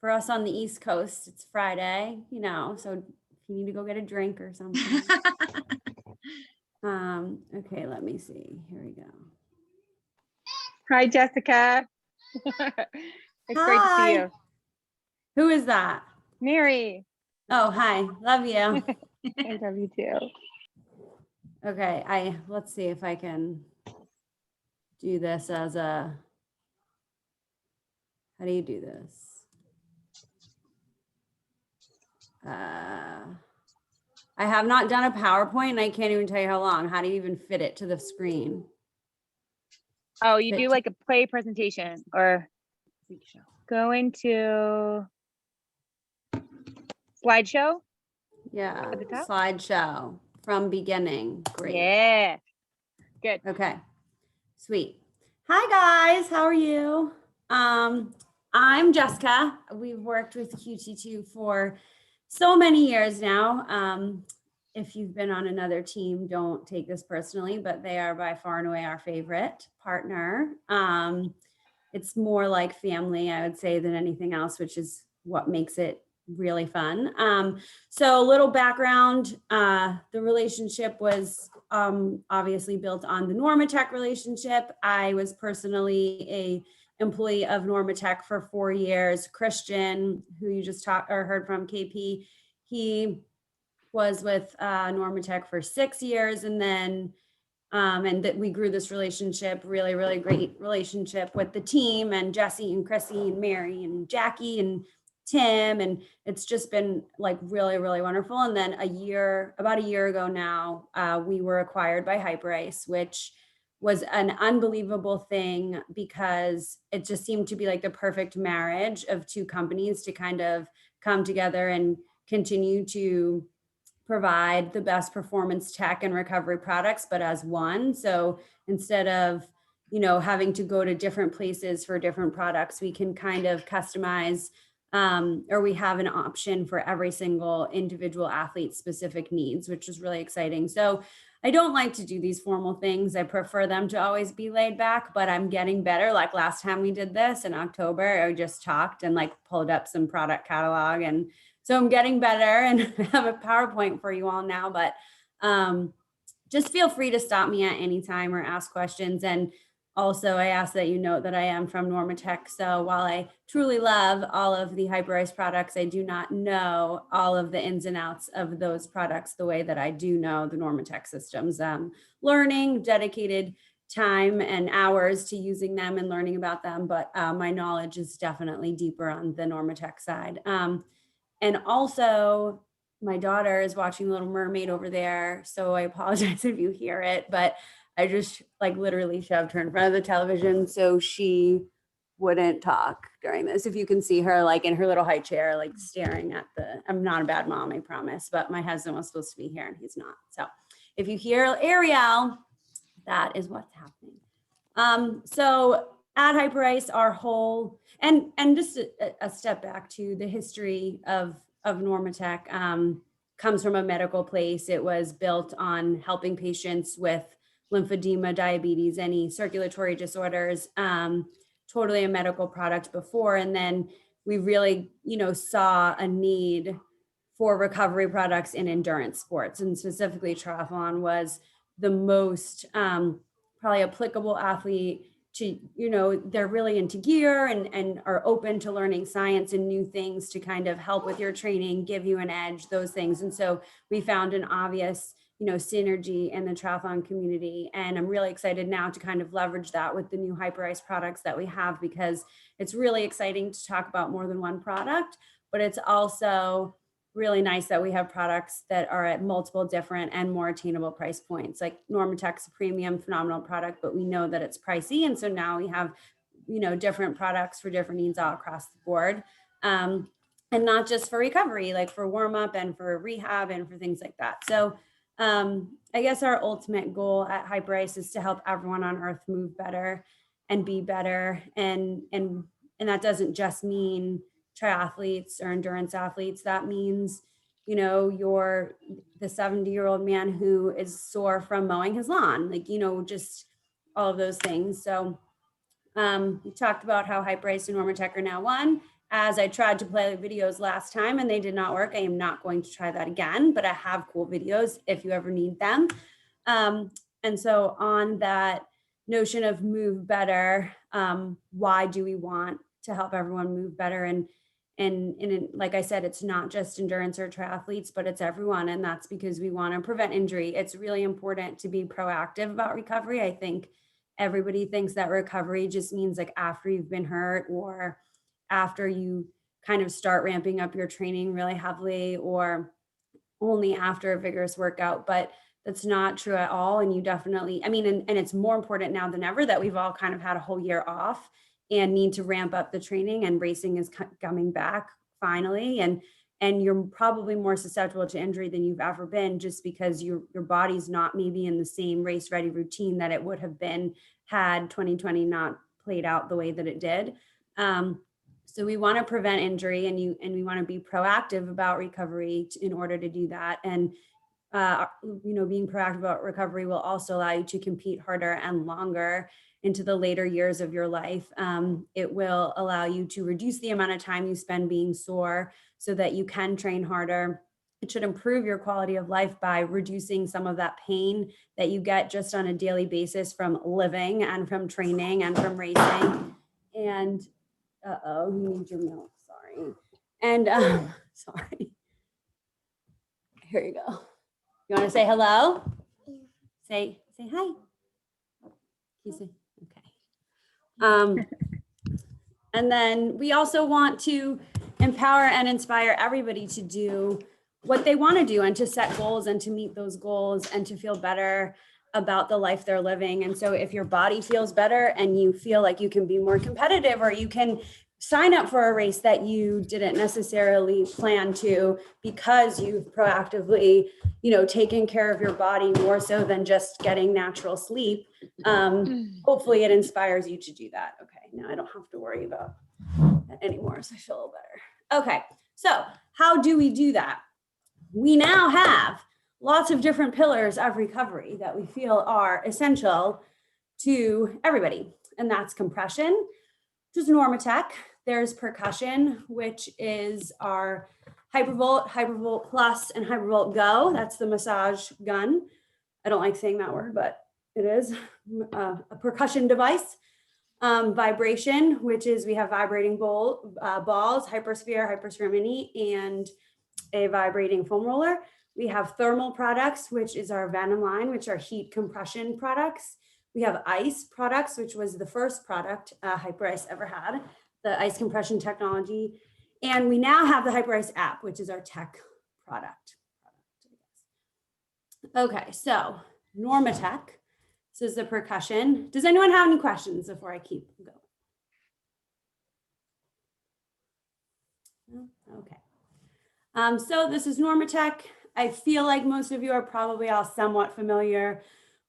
for us on the East Coast, it's Friday, so if you need to go get a drink or something. Okay, let me see. Here we go. Hi, Jessica. It's great to see you. Who is that? Mary. Oh, hi. Love you. I love you too. Okay, let's see if I can do this as a, how do you do this? I have not done a PowerPoint and I can't even tell you how long. How do you even fit it to the screen? Oh, you Fit do to- like a play presentation or go into slideshow Yeah, at the top? slideshow from beginning. Great. Yeah. Good. Okay. Sweet. Hi guys, how are you? I'm Jessica. We've worked with QT2 for so many years now. If you've been on another team, don't take this personally, but they are by far and away our favorite partner. It's more like family, I would say, than anything else, which is what makes it really fun. So a little background, the relationship was obviously built on the Normatec relationship. I was personally a employee of Normatec for 4 years. Christian, who you just talked or heard from, KP, he was with Normatec for 6 years, and then and that we grew this relationship, really, really great relationship with the team and Jesse and Chrissy and Mary and Jackie and Tim. And it's just been like really, really wonderful. And then about a year ago now, we were acquired by Hyperice, which was an unbelievable thing because it just seemed to be like the perfect marriage of two companies to kind of come together and continue to provide the best performance tech and recovery products, but as one. So instead of, having to go to different places for different products, we can kind of customize, or we have an option for every single individual athlete's specific needs, which is really exciting. So I don't like to do these formal things. I prefer them to always be laid back, but I'm getting better. Like last time we did this in October, I just talked and like pulled up some product catalog, and so I'm getting better and have a PowerPoint for you all now, but just feel free to stop me at any time or ask questions. And also I ask that you note that I am from Normatec. So while I truly love all of the Hyperice products, I do not know all of the ins and outs of those products the way that I do know the Normatec systems. Learning, dedicated time and hours to using them and learning about them, but my knowledge is definitely deeper on the Normatec side. And also, my daughter is watching Little Mermaid over there, so I apologize if you hear it, but I just like literally shoved her in front of the television so she wouldn't talk during this. If you can see her like in her little high chair, like staring at I'm not a bad mom, I promise, but my husband was supposed to be here and he's not. So if you hear Ariel, that is what's happening. So at Hyperice, our whole, and just a step back to the history of Normatec comes from a medical place. It was built on helping patients with lymphedema, diabetes, any circulatory disorders, totally a medical product before. And then we really, saw a need for recovery products in endurance sports, and specifically triathlon was the most probably applicable athlete to, they're really into gear and are open to learning science and new things to kind of help with your training, give you an edge, those things. And so we found an obvious, synergy in the triathlon community. And I'm really excited now to kind of leverage that with the new Hyperice products that we have, because it's really exciting to talk about more than one product, but it's also really nice that we have products that are at multiple different and more attainable price points. Like Normatec's a premium, phenomenal product, but we know that it's pricey. And so now we have, different products for different needs all across the board. And not just for recovery, like for warm up and for rehab and for things like that. So I guess our ultimate goal at Hyperice is to help everyone on earth move better and be better. And that doesn't just mean triathletes or endurance athletes. That means, you're the 70-year-old man who is sore from mowing his lawn, like, just all of those things. So we talked about how Hyperice and Normatec are now one. As I tried to play videos last time and they did not work, I am not going to try that again, but I have cool videos if you ever need them. And so on that notion of move better, why do we want to help everyone move better? And like I said, it's not just endurance or triathletes, but it's everyone. And that's because we want to prevent injury. It's really important to be proactive about recovery. I think everybody thinks that recovery just means like after you've been hurt or after you kind of start ramping up your training really heavily or only after a vigorous workout. But That's not true at all. And you definitely, I mean, and it's more important now than ever that we've all kind of had a whole year off and need to ramp up the training, and racing is coming back finally. And you're probably more susceptible to injury than you've ever been, just because your body's not maybe in the same race ready routine that it would have been had 2020 not played out the way that it did. So we want to prevent injury, and we want to be proactive about recovery in order to do that. And being proactive about recovery will also allow you to compete harder and longer into the later years of your life. It will allow you to reduce the amount of time you spend being sore so that you can train harder. It should improve your quality of life by reducing some of that pain that you get just on a daily basis from living and from training and from racing. And you need your milk, sorry. And sorry. Here you go. You want to say hello? Say hi. You say, okay. And then we also want to empower and inspire everybody to do what they want to do, and to set goals and to meet those goals and to feel better about the life they're living. And so if your body feels better and you feel like you can be more competitive, or you can sign up for a race that you didn't necessarily plan to, because you've proactively, taken care of your body more so than just getting natural sleep, hopefully it inspires you to do that. Okay, now I don't have to worry about that anymore, so I feel a little better. Okay, so how do we do that? We now have lots of different pillars of recovery that we feel are essential to everybody. And that's compression, which is Normatec. There's percussion, which is our Hypervolt, Hypervolt Plus, and Hypervolt Go. That's the massage gun. I don't like saying that word, but it is a percussion device. Vibration, which is we have vibrating balls, Hypersphere, Hypersphere Mini, and a vibrating foam roller. We have thermal products, which is our Venom line, which are heat compression products. We have ice products, which was the first product Hyperice ever had, the ice compression technology. And we now have the Hyperice app, which is our tech product. Okay, so Normatec. This is the percussion. Does anyone have any questions before I keep going? Okay. So this is Normatec. I feel like most of you are probably all somewhat familiar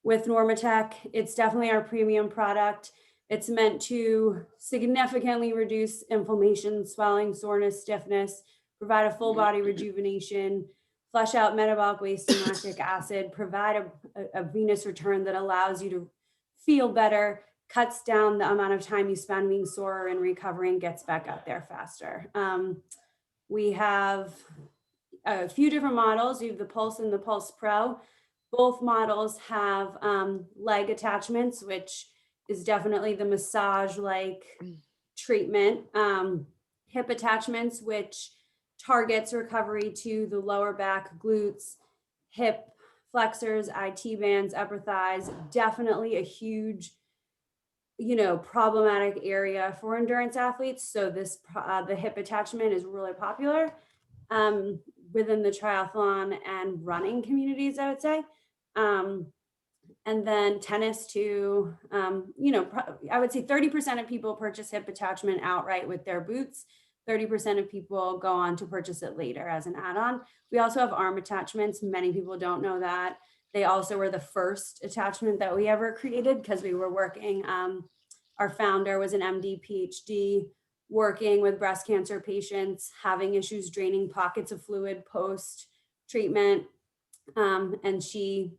with Normatec. It's definitely our premium product. It's meant to significantly reduce inflammation, swelling, soreness, stiffness, provide a full body rejuvenation, flush out metabolic waste and lactic acid, provide a venous return that allows you to feel better, cuts down the amount of time you spend being sore and recovering, gets back up there faster. We have a few different models. We have the Pulse and the Pulse Pro. Both models have leg attachments, which is definitely the massage-like treatment. Hip attachments, which targets recovery to the lower back, glutes, hip flexors, IT bands, upper thighs. Definitely a huge, problematic area for endurance athletes. So this, the hip attachment is really popular within the triathlon and running communities, I would say. And then tennis too, I would say 30% of people purchase hip attachment outright with their boots. 30% of people go on to purchase it later as an add-on. We also have arm attachments. Many people don't know that. They also were the first attachment that we ever created because we were working, our founder was an MD, PhD, working with breast cancer patients, having issues draining pockets of fluid post-treatment. And she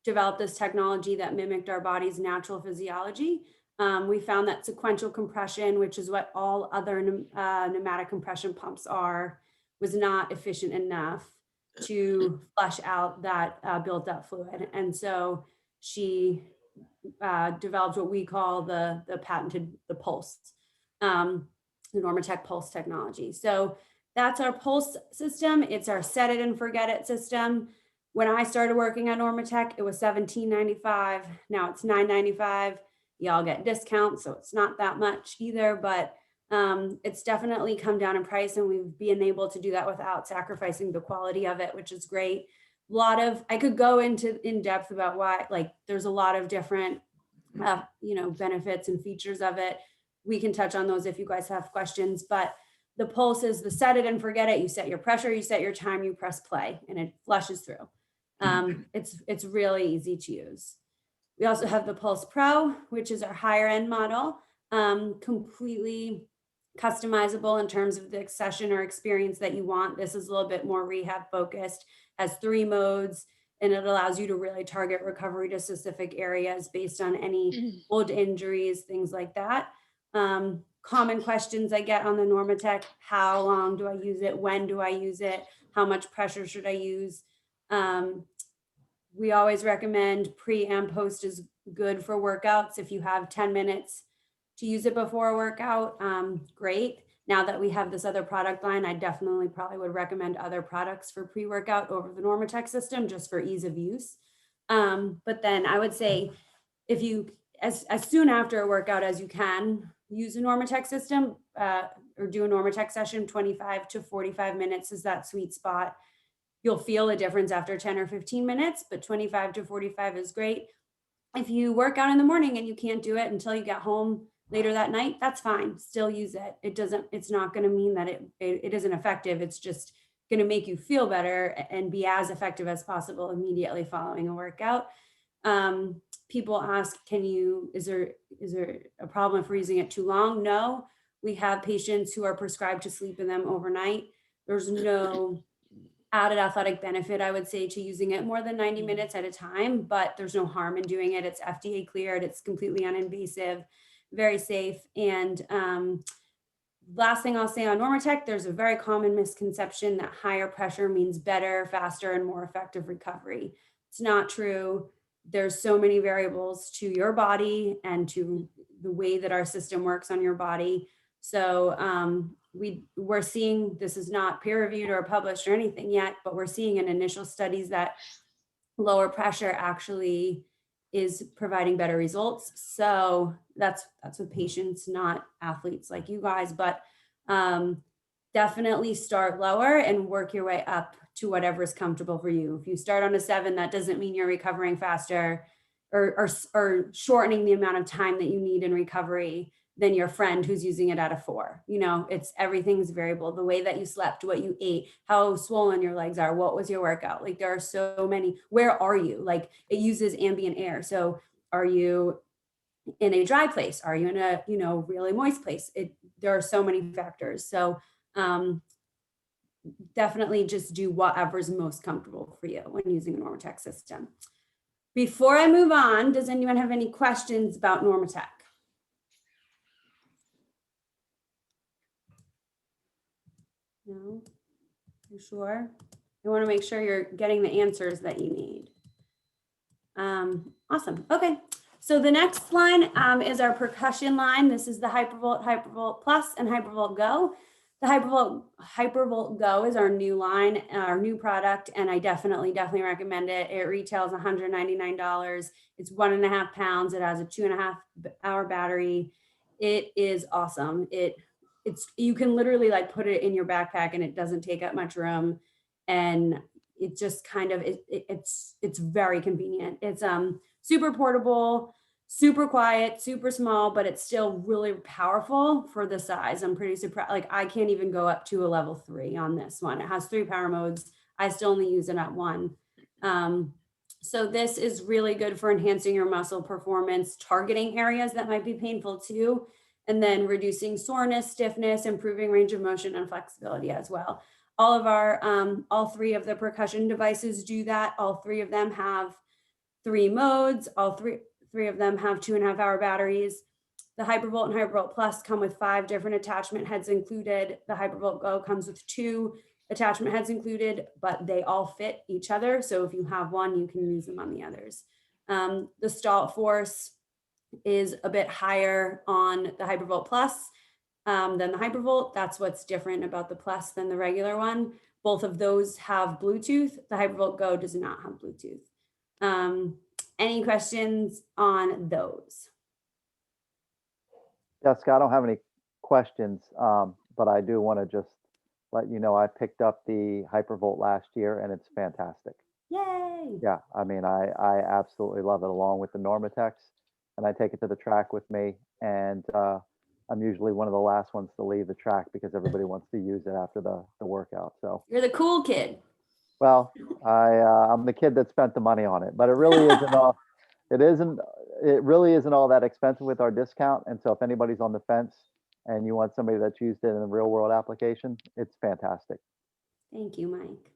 developed this technology that mimicked our body's natural physiology. We found that sequential compression, which is what all other pneumatic compression pumps are, was not efficient enough to flush out that built up fluid. And so she developed what we call the patented, the Pulse, the Normatec Pulse technology. So that's our Pulse system. It's our set it and forget it system. When I started working at Normatec, it was $17.95. Now it's $9.95. Y'all get discounts, so it's not that much either, but it's definitely come down in price, and we've been able to do that without sacrificing the quality of it, which is great. I could go into in depth about why, like, there's a lot of different, benefits and features of it. We can touch on those if you guys have questions, but the pulse is the set it and forget it. You set your pressure, you set your time, you press play, and it flushes through. It's really easy to use. We also have the Pulse Pro, which is our higher end model, completely customizable in terms of the session or experience that you want. This is a little bit more rehab focused, has 3 modes, and it allows you to really target recovery to specific areas based on any old injuries, things like that. Common questions I get on the Normatec: how long do I use it? When do I use it? How much pressure should I use? We always recommend pre and post is good for workouts. If you have 10 minutes to use it before a workout, great. Now that we have this other product line, I definitely probably would recommend other products for pre-workout over the Normatec system just for ease of use. But then I would say if you, as soon after a workout as you can, use a Normatec system or do a Normatec session. 25 to 45 minutes is that sweet spot. You'll feel a difference after 10 or 15 minutes, but 25 to 45 is great. If you work out in the morning and you can't do it until you get home later that night, that's fine. Still use it. It's not going to mean that it isn't effective. It's just going to make you feel better and be as effective as possible immediately following a workout. People ask, is there a problem if we're using it too long? No, we have patients who are prescribed to sleep in them overnight. There's no added athletic benefit, I would say, to using it more than 90 minutes at a time, but there's no harm in doing it. It's FDA cleared, it's completely uninvasive, very safe. And last thing I'll say on Normatec, there's a very common misconception that higher pressure means better, faster, and more effective recovery. It's not true. There's so many variables to your body and to the way that our system works on your body. So we're seeing, this is not peer reviewed or published or anything yet, but we're seeing in initial studies that lower pressure actually is providing better results. So that's with patients, not athletes like you guys, but definitely start lower and work your way up to whatever is comfortable for you. If you start on a 7, that doesn't mean you're recovering faster or shortening the amount of time that you need in recovery than your friend who's using it at a 4. Everything's variable. The way that you slept, what you ate, how swollen your legs are, what was your workout? Like, there are so many. Where are you? Like, it uses ambient air. So are you in a dry place? Are you in a, really moist place? There are so many factors. So definitely just do whatever's most comfortable for you when using a Normatec system. Before I move on, does anyone have any questions about Normatec? No? You sure? You want to make sure you're getting the answers that you need. Awesome. Okay. So the next line is our percussion line. This is the Hypervolt, Hypervolt Plus, and Hypervolt Go. The Hypervolt Go is our new line, our new product, and I definitely recommend it. It retails $199. It's 1.5 pounds. It has a 2.5-hour battery. It is awesome. You can literally like put it in your backpack and it doesn't take up much room, and it just kind of it's very convenient. It's super portable, super quiet, super small, but it's still really powerful for the size. I'm pretty surprised. Like, I can't even go up to a level 3 on this one. It has 3 power modes. I still only use it at 1. So this is really good for enhancing your muscle performance, targeting areas that might be painful too, and then reducing soreness, stiffness, improving range of motion and flexibility as well. All of our, all 3 of the percussion devices do that. All 3 of them have 3 modes. All three of them have 2.5-hour batteries. The Hypervolt and Hypervolt Plus come with 5 different attachment heads included. The Hypervolt Go comes with 2 attachment heads included, but they all fit each other. So if you have one, you can use them on the others. The stall force is a bit higher on the Hypervolt Plus than the Hypervolt. That's what's different about the Plus than the regular one. Both of those have Bluetooth. The Hypervolt Go does not have Bluetooth. Any questions on those? Jessica, I don't have any questions, but I do want to just let you know I picked up the Hypervolt last year and it's fantastic. Yay. Yeah, I mean, I absolutely love it along with the Normatex, and I take it to the track with me, and I'm usually one of the last ones to leave the track because everybody wants to use it after the workout. So, You're the cool kid. well, I'm the kid that spent the money on it, but it really isn't all. It really isn't all that expensive with our discount. And so, if anybody's on the fence and you want somebody that's used it in a real world application, it's fantastic. Thank you, Mike.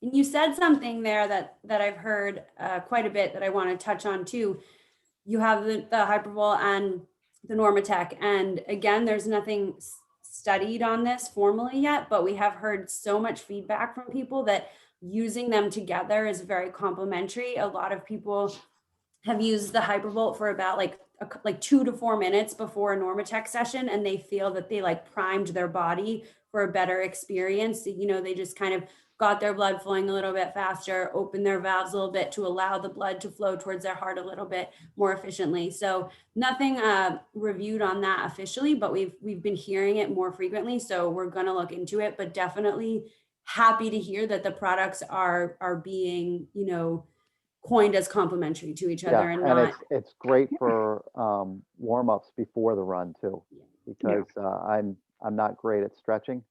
And you said something there that I've heard quite a bit that I want to touch on too. You have the Hypervol and the Normatec, and again, there's nothing studied on this formally yet, but we have heard so much feedback from people that using them together is very complementary. A lot of people have used the Hypervolt for about like 2 to 4 minutes before a Normatec session, and they feel that they like primed their body for a better experience. You know, they just kind of got their blood flowing a little bit faster, opened their valves a little bit to allow the blood to flow towards their heart a little bit more efficiently. So nothing reviewed on that officially, but we've been hearing it more frequently. So we're going to look into it, but definitely happy to hear that the products are being, you know, coined as complementary to each other, and not. It's great for warm-ups before the run too, because I'm not great at stretching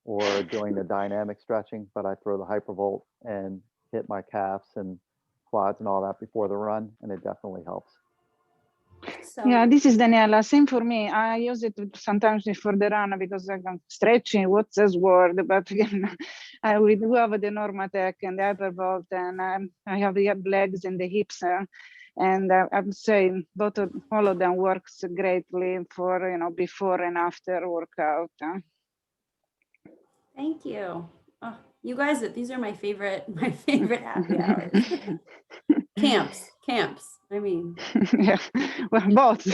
or doing the dynamic stretching, but I throw the Hypervolt and hit my calves and quads and all that before the run, and it definitely helps. Yeah, this is Daniela. Same for me. I use it sometimes before the run because I'm stretching. What's this word? But we do have the Normatec and the Hypervolt, and I have the legs and the hips. And I would say all of them works greatly for, you know, before and after workout. Thank you. Oh, you guys, these are my favorite happy hours. Camps. I mean, yeah, well, both.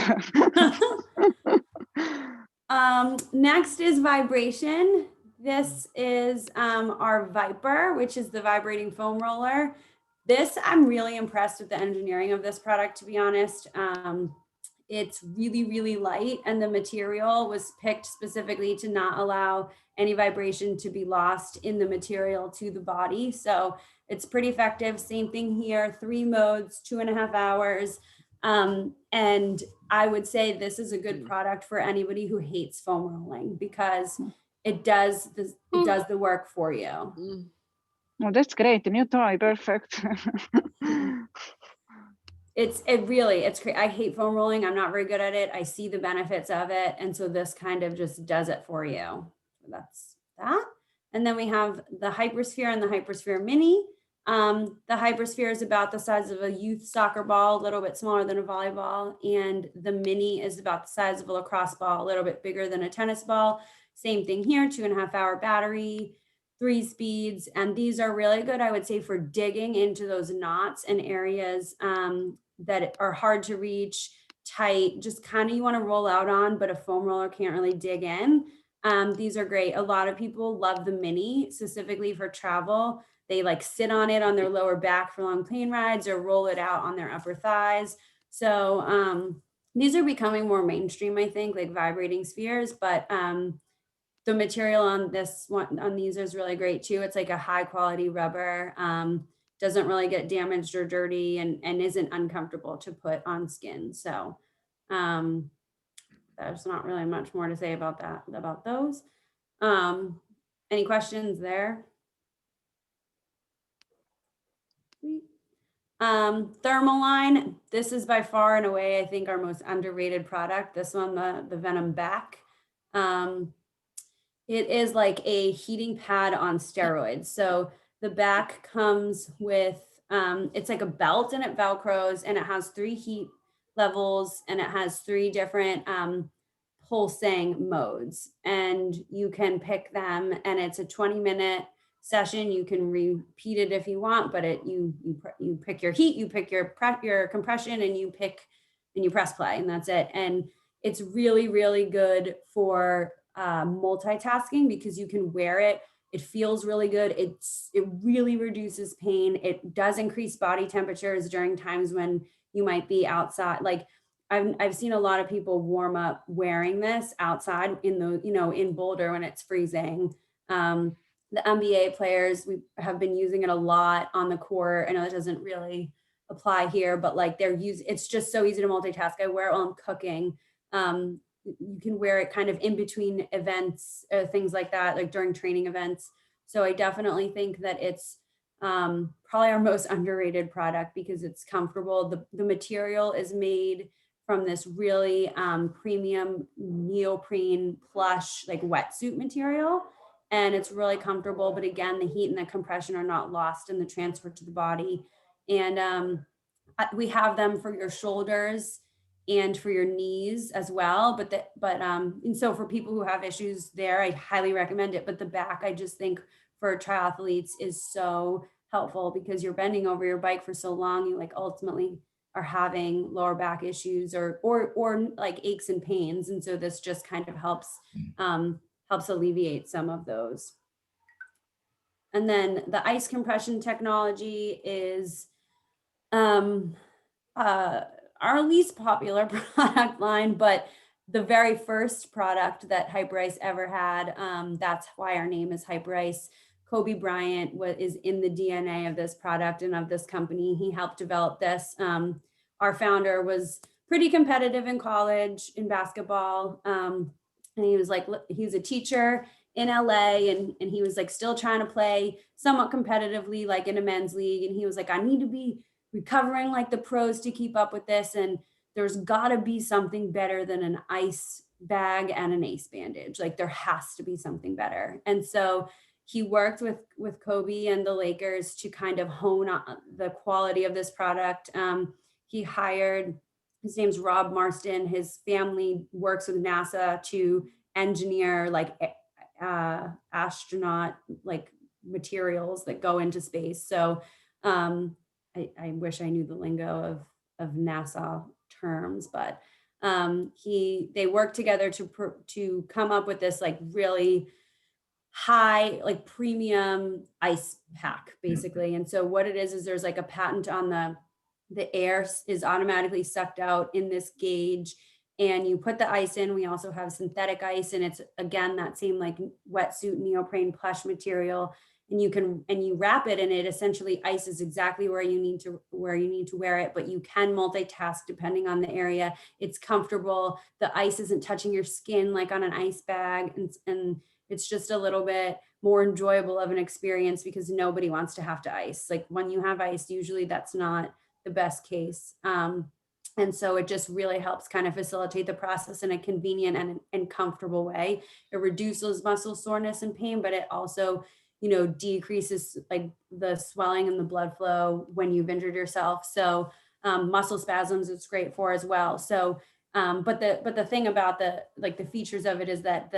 Next is vibration. This is our Viper, which is the vibrating foam roller. This, I'm really impressed with the engineering of this product, to be honest. It's really, really light, and the material was picked specifically to not allow any vibration to be lost in the material to the body. So it's pretty effective. Same thing here, 3 modes, 2.5 hours. And I would say this is a good product for anybody who hates foam rolling, because it does the work for you. Well, that's great. A new toy, perfect. It's great. I hate foam rolling. I'm not very good at it. I see the benefits of it. And so this kind of just does it for you. That's that. And then we have the Hypersphere and the Hypersphere Mini. The Hypersphere is about the size of a youth soccer ball, a little bit smaller than a volleyball. And the Mini is about the size of a lacrosse ball, a little bit bigger than a tennis ball. Same thing here, 2.5 hour battery, 3 speeds. And these are really good, I would say, for digging into those knots and areas that are hard to reach, tight, just kind of you want to roll out on, but a foam roller can't really dig in. These are great. A lot of people love the Mini specifically for travel. They like sit on it on their lower back for long plane rides, or roll it out on their upper thighs. So these are becoming more mainstream, I think, like vibrating spheres, but the material on these is really great too. It's like a high quality rubber, doesn't really get damaged or dirty, and isn't uncomfortable to put on skin. So there's not really much more to say about those. Any questions there? Thermaline, this is by far and away, I think, our most underrated product. This one, the Venom Back. It is like a heating pad on steroids. So the back comes with, it's like a belt, and it Velcros, and it has 3 heat levels, and it has 3 different pulsing modes, and you can pick them, and it's a 20-minute session. You can repeat it if you want, but you pick your heat, you pick your compression, and you press play, and that's it. And it's really, really good for multitasking, because you can wear it. It feels really good. It really reduces pain. It does increase body temperatures during times when you might be outside. Like I've seen a lot of people warm up wearing this outside in Boulder when it's freezing. the NBA players, we have been using it a lot on the court. I know that doesn't really apply here, but like it's just so easy to multitask. I wear it while I'm cooking. You can wear it kind of in between events, things like that, like during training events. So I definitely think that it's probably our most underrated product because it's comfortable. The material is made from this really premium neoprene plush, like wetsuit material. And it's really comfortable. But again, the heat and the compression are not lost in the transfer to the body. And we have them for your shoulders and for your knees as well. And so for people who have issues there, I highly recommend it. But the back, I just think for triathletes is so helpful because you're bending over your bike for so long, you like ultimately are having lower back issues or like aches and pains. And so this just kind of helps alleviate some of those. And then the ice compression technology is our least popular product line, but the very first product that Hyperice ever had. That's why our name is Hyperice. Kobe Bryant is in the DNA of this product and of this company. He helped develop this. Our founder was pretty competitive in college in basketball. And he was a teacher in LA and he was like still trying to play somewhat competitively, like in a men's league. And he was like, I need to be recovering like the pros to keep up with this. And there's gotta be something better than an ice bag and an ace bandage. Like there has to be something better. And so he worked with Kobe and the Lakers to kind of hone on the quality of this product. He hired, his name's Rob Marston. His family works with NASA to engineer like astronaut like materials that go into space. So I wish I knew the lingo of NASA terms, but they worked together to come up with this like really high, like premium ice pack basically. And so what it is there's like a patent on the air is automatically sucked out in this gauge and you put the ice in. We also have synthetic ice and it's again, that same like wetsuit neoprene plush material. And you wrap it and it essentially ices exactly where you need to wear it, but you can multitask depending on the area. It's comfortable. The ice isn't touching your skin like on an ice bag. And it's just a little bit more enjoyable of an experience because nobody wants to have to ice. Like when you have ice, usually that's not the best case. And so it just really helps kind of facilitate the process in a convenient and comfortable way. It reduces muscle soreness and pain, but it also decreases like the swelling and the blood flow when you've injured yourself. So muscle spasms it's great for as well. So, but the thing about the features of it is that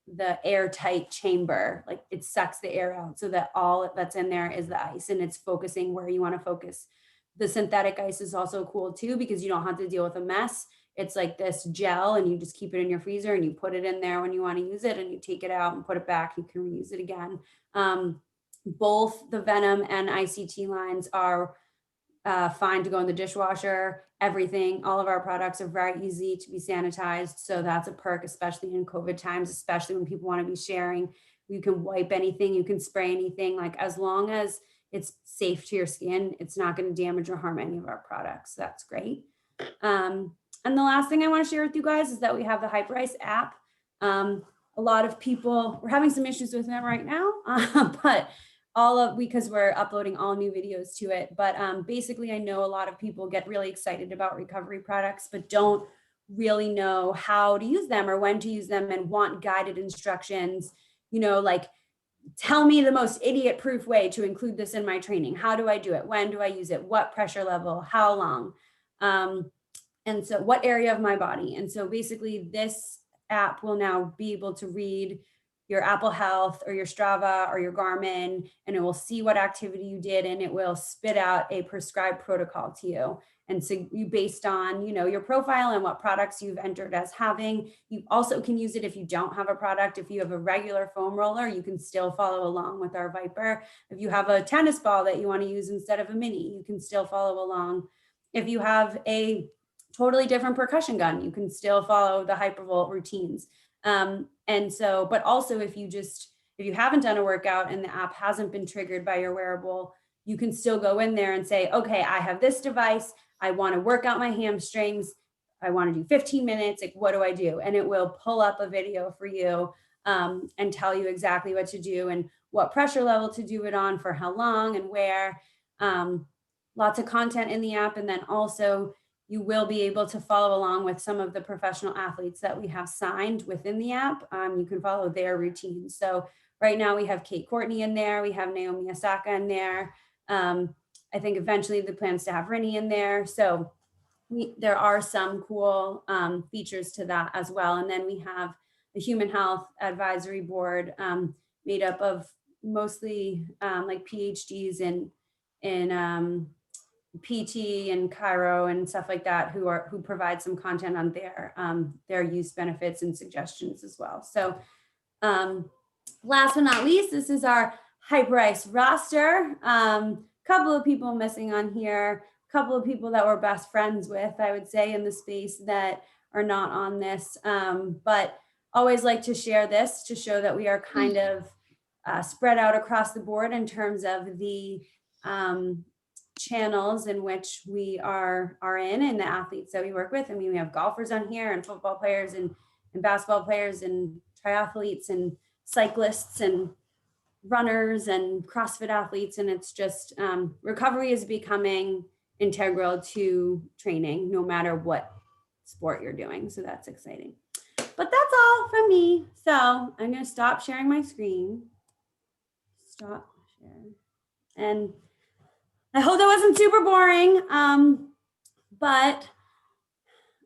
the airtight chamber, like it sucks the air out so that all that's in there is the ice and it's focusing where you want to focus. The synthetic ice is also cool too, because you don't have to deal with a mess. It's like this gel and you just keep it in your freezer and you put it in there when you want to use it and you take it out and put it back. You can reuse it again. Both the Venom and ICT lines are fine to go in the dishwasher. Everything, all of our products are very easy to be sanitized. So that's a perk, especially in COVID times, especially when people want to be sharing. You can wipe anything, you can spray anything, like as long as it's safe to your skin, it's not going to damage or harm any of our products. That's great. And the last thing I want to share with you guys is that we have the Hyperice app. A lot of people, we're having some issues with it right now, but because we're uploading all new videos to it. But basically, I know a lot of people get really excited about recovery products, but don't really know how to use them or when to use them and want guided instructions, like tell me the most idiot proof way to include this in my training. How do I do it? When do I use it? What pressure level? How long? And so what area of my body? And so basically this app will now be able to read your Apple Health or your Strava or your Garmin, and it will see what activity you did and it will spit out a prescribed protocol to you. And so you, based on, your profile and what products you've entered as having, you also can use it if you don't have a product. If you have a regular foam roller, you can still follow along with our Viper. If you have a tennis ball that you want to use instead of a mini, you can still follow along. If you have a totally different percussion gun, you can still follow the Hypervolt routines. And so, but also if you just if you haven't done a workout and the app hasn't been triggered by your wearable, you can still go in there and say, okay, I have this device. I want to work out my hamstrings. I want to do 15 minutes. Like, what do I do? And it will pull up a video for you and tell you exactly what to do and what pressure level to do it on, for how long and where. Lots of content in the app. And then also you will be able to follow along with some of the professional athletes that we have signed within the app. You can follow their routines. So right now we have Kate Courtney in there. We have Naomi Osaka in there. I think eventually the plans to have Rinny in there. So there are some cool features to that as well. And then we have the Human Health Advisory Board made up of mostly like PhDs in PT and Chiro and stuff like that, who provide some content on their use benefits and suggestions as well. So last but not least, this is our Hyperice roster. Couple of people missing on here, couple of people that we're best friends with, I would say, in the space that are not on this, but always like to share this to show that we are kind of spread out across the board in terms of the channels in which we are in and the athletes that we work with. I mean, we have golfers on here and football players and basketball players and triathletes and cyclists and runners and CrossFit athletes. And it's just recovery is becoming integral to training, no matter what sport you're doing. So that's exciting. But that's all from me. So I'm going to stop sharing my screen. Stop share. And I hope that wasn't super boring. But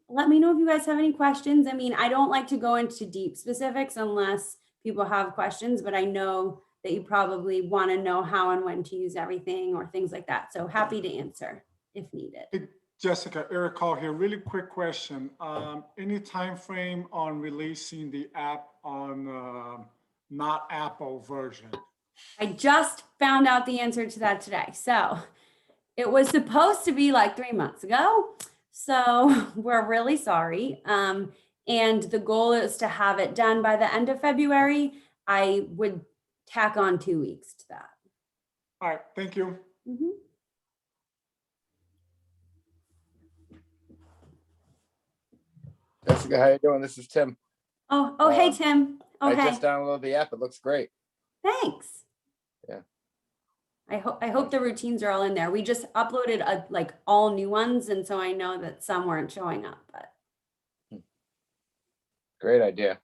let me know if you guys have any questions. I mean, I don't like to go into deep specifics unless people have questions, but I know that you probably want to know how and when to use everything or things like that. So happy to answer if needed. Hey, Jessica, Eric Call here. Really quick question. Any time frame on releasing the app on not Apple version? I just found out the answer to that today. So it was supposed to be like 3 months ago. So we're really sorry. And the goal is to have it done by the end of February. I would tack on 2 weeks to that. All right, thank you. Mm-hmm. Jessica, how you doing? This is Tim. Oh, hey, Tim. I Okay. just downloaded the app. It looks great. Thanks. Yeah. I hope the routines are all in there. We just uploaded like all new ones. And so I know that some weren't showing up, but Great idea.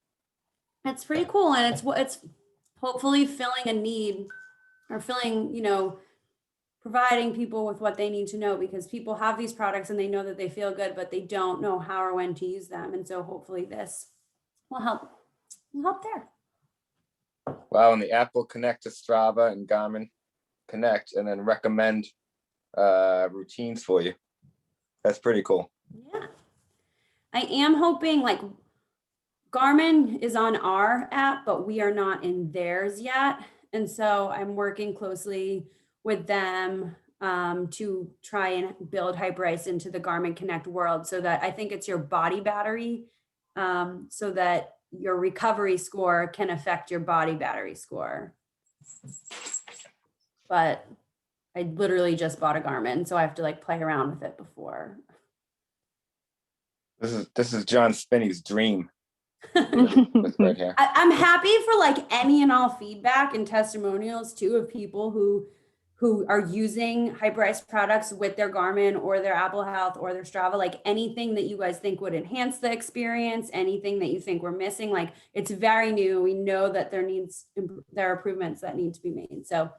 it's pretty cool. And it's hopefully filling a need or filling, providing people with what they need to know, because people have these products and they know that they feel good, but they don't know how or when to use them. And so hopefully this will help there. Wow, and the app will connect to Strava and Garmin Connect and then recommend routines for you. That's pretty cool. Yeah. I am hoping, like, Garmin is on our app, but we are not in theirs yet. And so I'm working closely with them to try and build Hyperice into the Garmin Connect world, so that I think it's your body battery, so that your recovery score can affect your body battery score. But I literally just bought a Garmin, so I have to like play around with it before. This is John Spinney's dream. With right here. I'm happy for like any and all feedback and testimonials too of people who are using Hyperice products with their Garmin or their Apple Health or their Strava. Like anything that you guys think would enhance the experience, anything that you think we're missing. Like, it's very new. We know that there are improvements that need to be made. So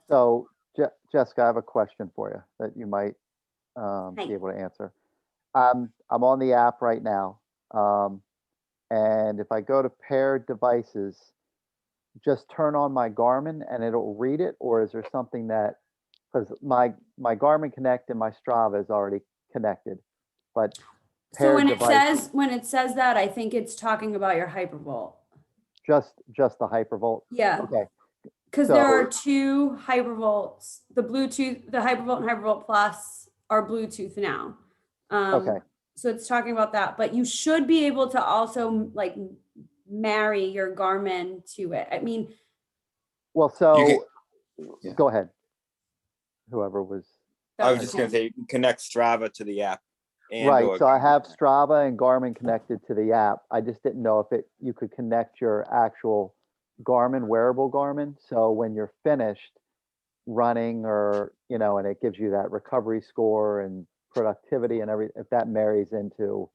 Jessica, I have a question for you that you might be able to answer. I'm on the app right now. And if I go to paired devices, just turn on my Garmin and it'll read it, or is there something that, because my Garmin Connect and my Strava is already connected, but so when it says that, I think it's talking about your Hypervolt. just the Hypervolt. Yeah. Okay. Because there are two Hypervolts. The Bluetooth, the Hypervolt and Hypervolt Plus are Bluetooth now. Okay. So it's talking about that, but you should be able to also like marry your Garmin to it. I mean, Well, so yeah. go ahead. Whoever was. I was just gonna say, you can connect Strava to the app. And Right, or so I have Strava and Garmin connected to the app. I just didn't know if you could connect your actual Garmin, wearable Garmin. So when you're finished running or, and it gives you that recovery score and productivity and if that marries into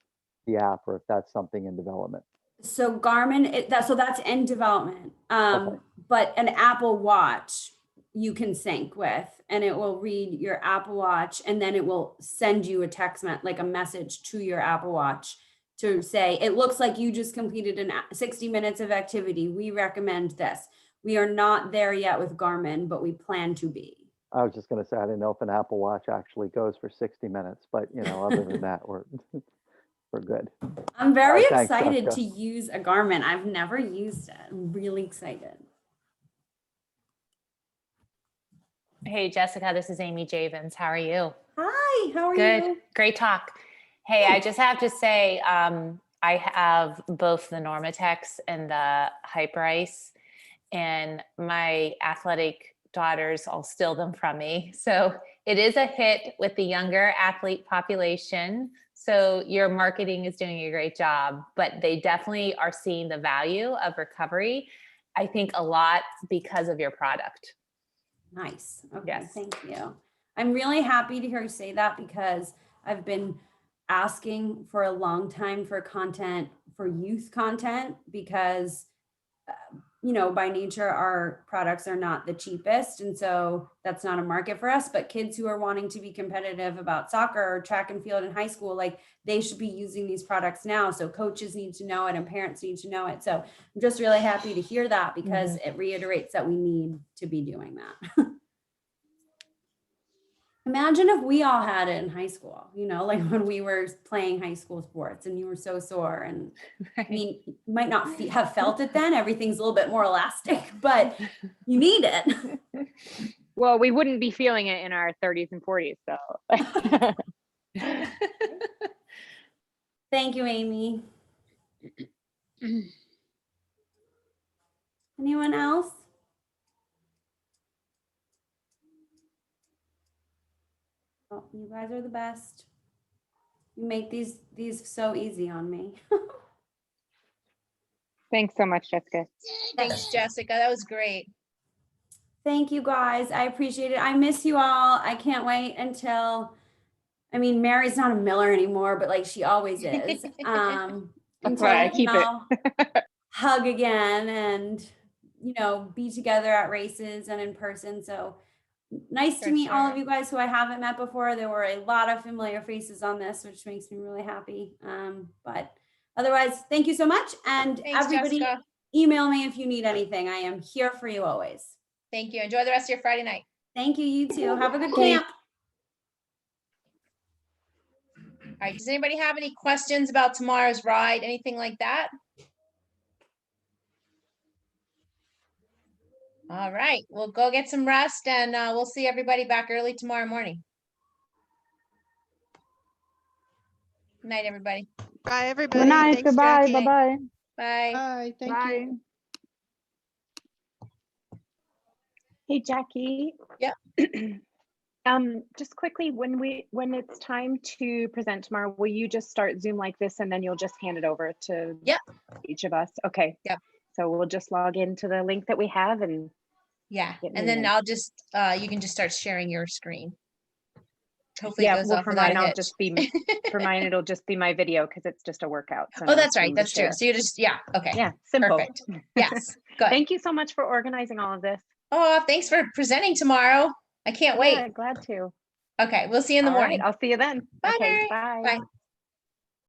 the app or if that's something in development. So Garmin, so that's in development. But an Apple Watch you can sync with, and it will read your Apple Watch, and then it will send you a text like a message to your Apple Watch to say, it looks like you just completed 60 minutes of activity. We recommend this. We are not there yet with Garmin, but we plan to be. I was just going to say, I didn't know if an Apple Watch actually goes for 60 minutes, but other than that, we're good. I'm very Thanks, excited Jessica. to use a Garmin. I've never used it. I'm really excited. Hey, Jessica, this is Amy Javins. How are you? Hi, how are Good. you? Great talk. Hey, I just have to say, I have both the Normatex and the Hyperice, and my athletic daughters all steal them from me. So it is a hit with the younger athlete population. So your marketing is doing a great job, but they definitely are seeing the value of recovery. I think a lot because of your product. Nice. Okay, yes. Thank you. I'm really happy to hear you say that because I've been asking for a long time for content, for youth content, because, by nature, our products are not the cheapest. And so that's not a market for us, but kids who are wanting to be competitive about soccer or track and field in high school, like they should be using these products now. So coaches need to know it and parents need to know it. So I'm just really happy to hear that because it reiterates that we need to be doing that. Imagine if we all had it in high school, like when we were playing high school sports and you were so sore and I mean, you might not have felt it then, everything's a little bit more elastic, but you need it. Well, we wouldn't be feeling it in our 30s and 40s, so. Thank you, Amy. Anyone else? Oh, you guys are the best. You make these so easy on me. Thanks so much, Jessica. Thanks, Jessica. That was great. Thank you guys. I appreciate it. I miss you all. I can't wait until, Mary's not a Miller anymore, but like she always is. That's why I keep it. Hug again and, be together at races and in person. So nice to meet all of you guys who I haven't met before. There were a lot of familiar faces on this, which makes me really happy. But otherwise, thank you so much. And Thanks, everybody, Jessica. email me if you need anything. I am here for you always. Thank you. Enjoy the rest of your Friday night. Thank you. You too. Have a good camp. All right. Does anybody have any questions about tomorrow's ride? Anything like that? All right. We'll go get some rest and we'll see everybody back early tomorrow morning. Good night, everybody. Bye, everybody. Good night. Thanks, Bye. Jackie. Bye. Bye. Bye. Thank Bye. you. Hey, Jackie. Yep. Just quickly, when it's time to present tomorrow, will you just start Zoom like this and then you'll just hand it over to each of us? Okay. Yep. So we'll just log into the link that we have and and then I'll just you can just start sharing your screen. Hopefully it goes well, off for without mine, a I'll hitch. just be for mine. It'll just be my video because it's just a workout. So Oh, no that's right. screen to That's true. share. So you just okay. Yeah, simple. Perfect. Yes. Good. Thank you so much for organizing all of this. Oh, thanks for presenting tomorrow. I can't wait. Yeah, glad to. Okay, we'll see you in the All right, morning. I'll see you then. Bye, Okay, Mary. bye. Bye.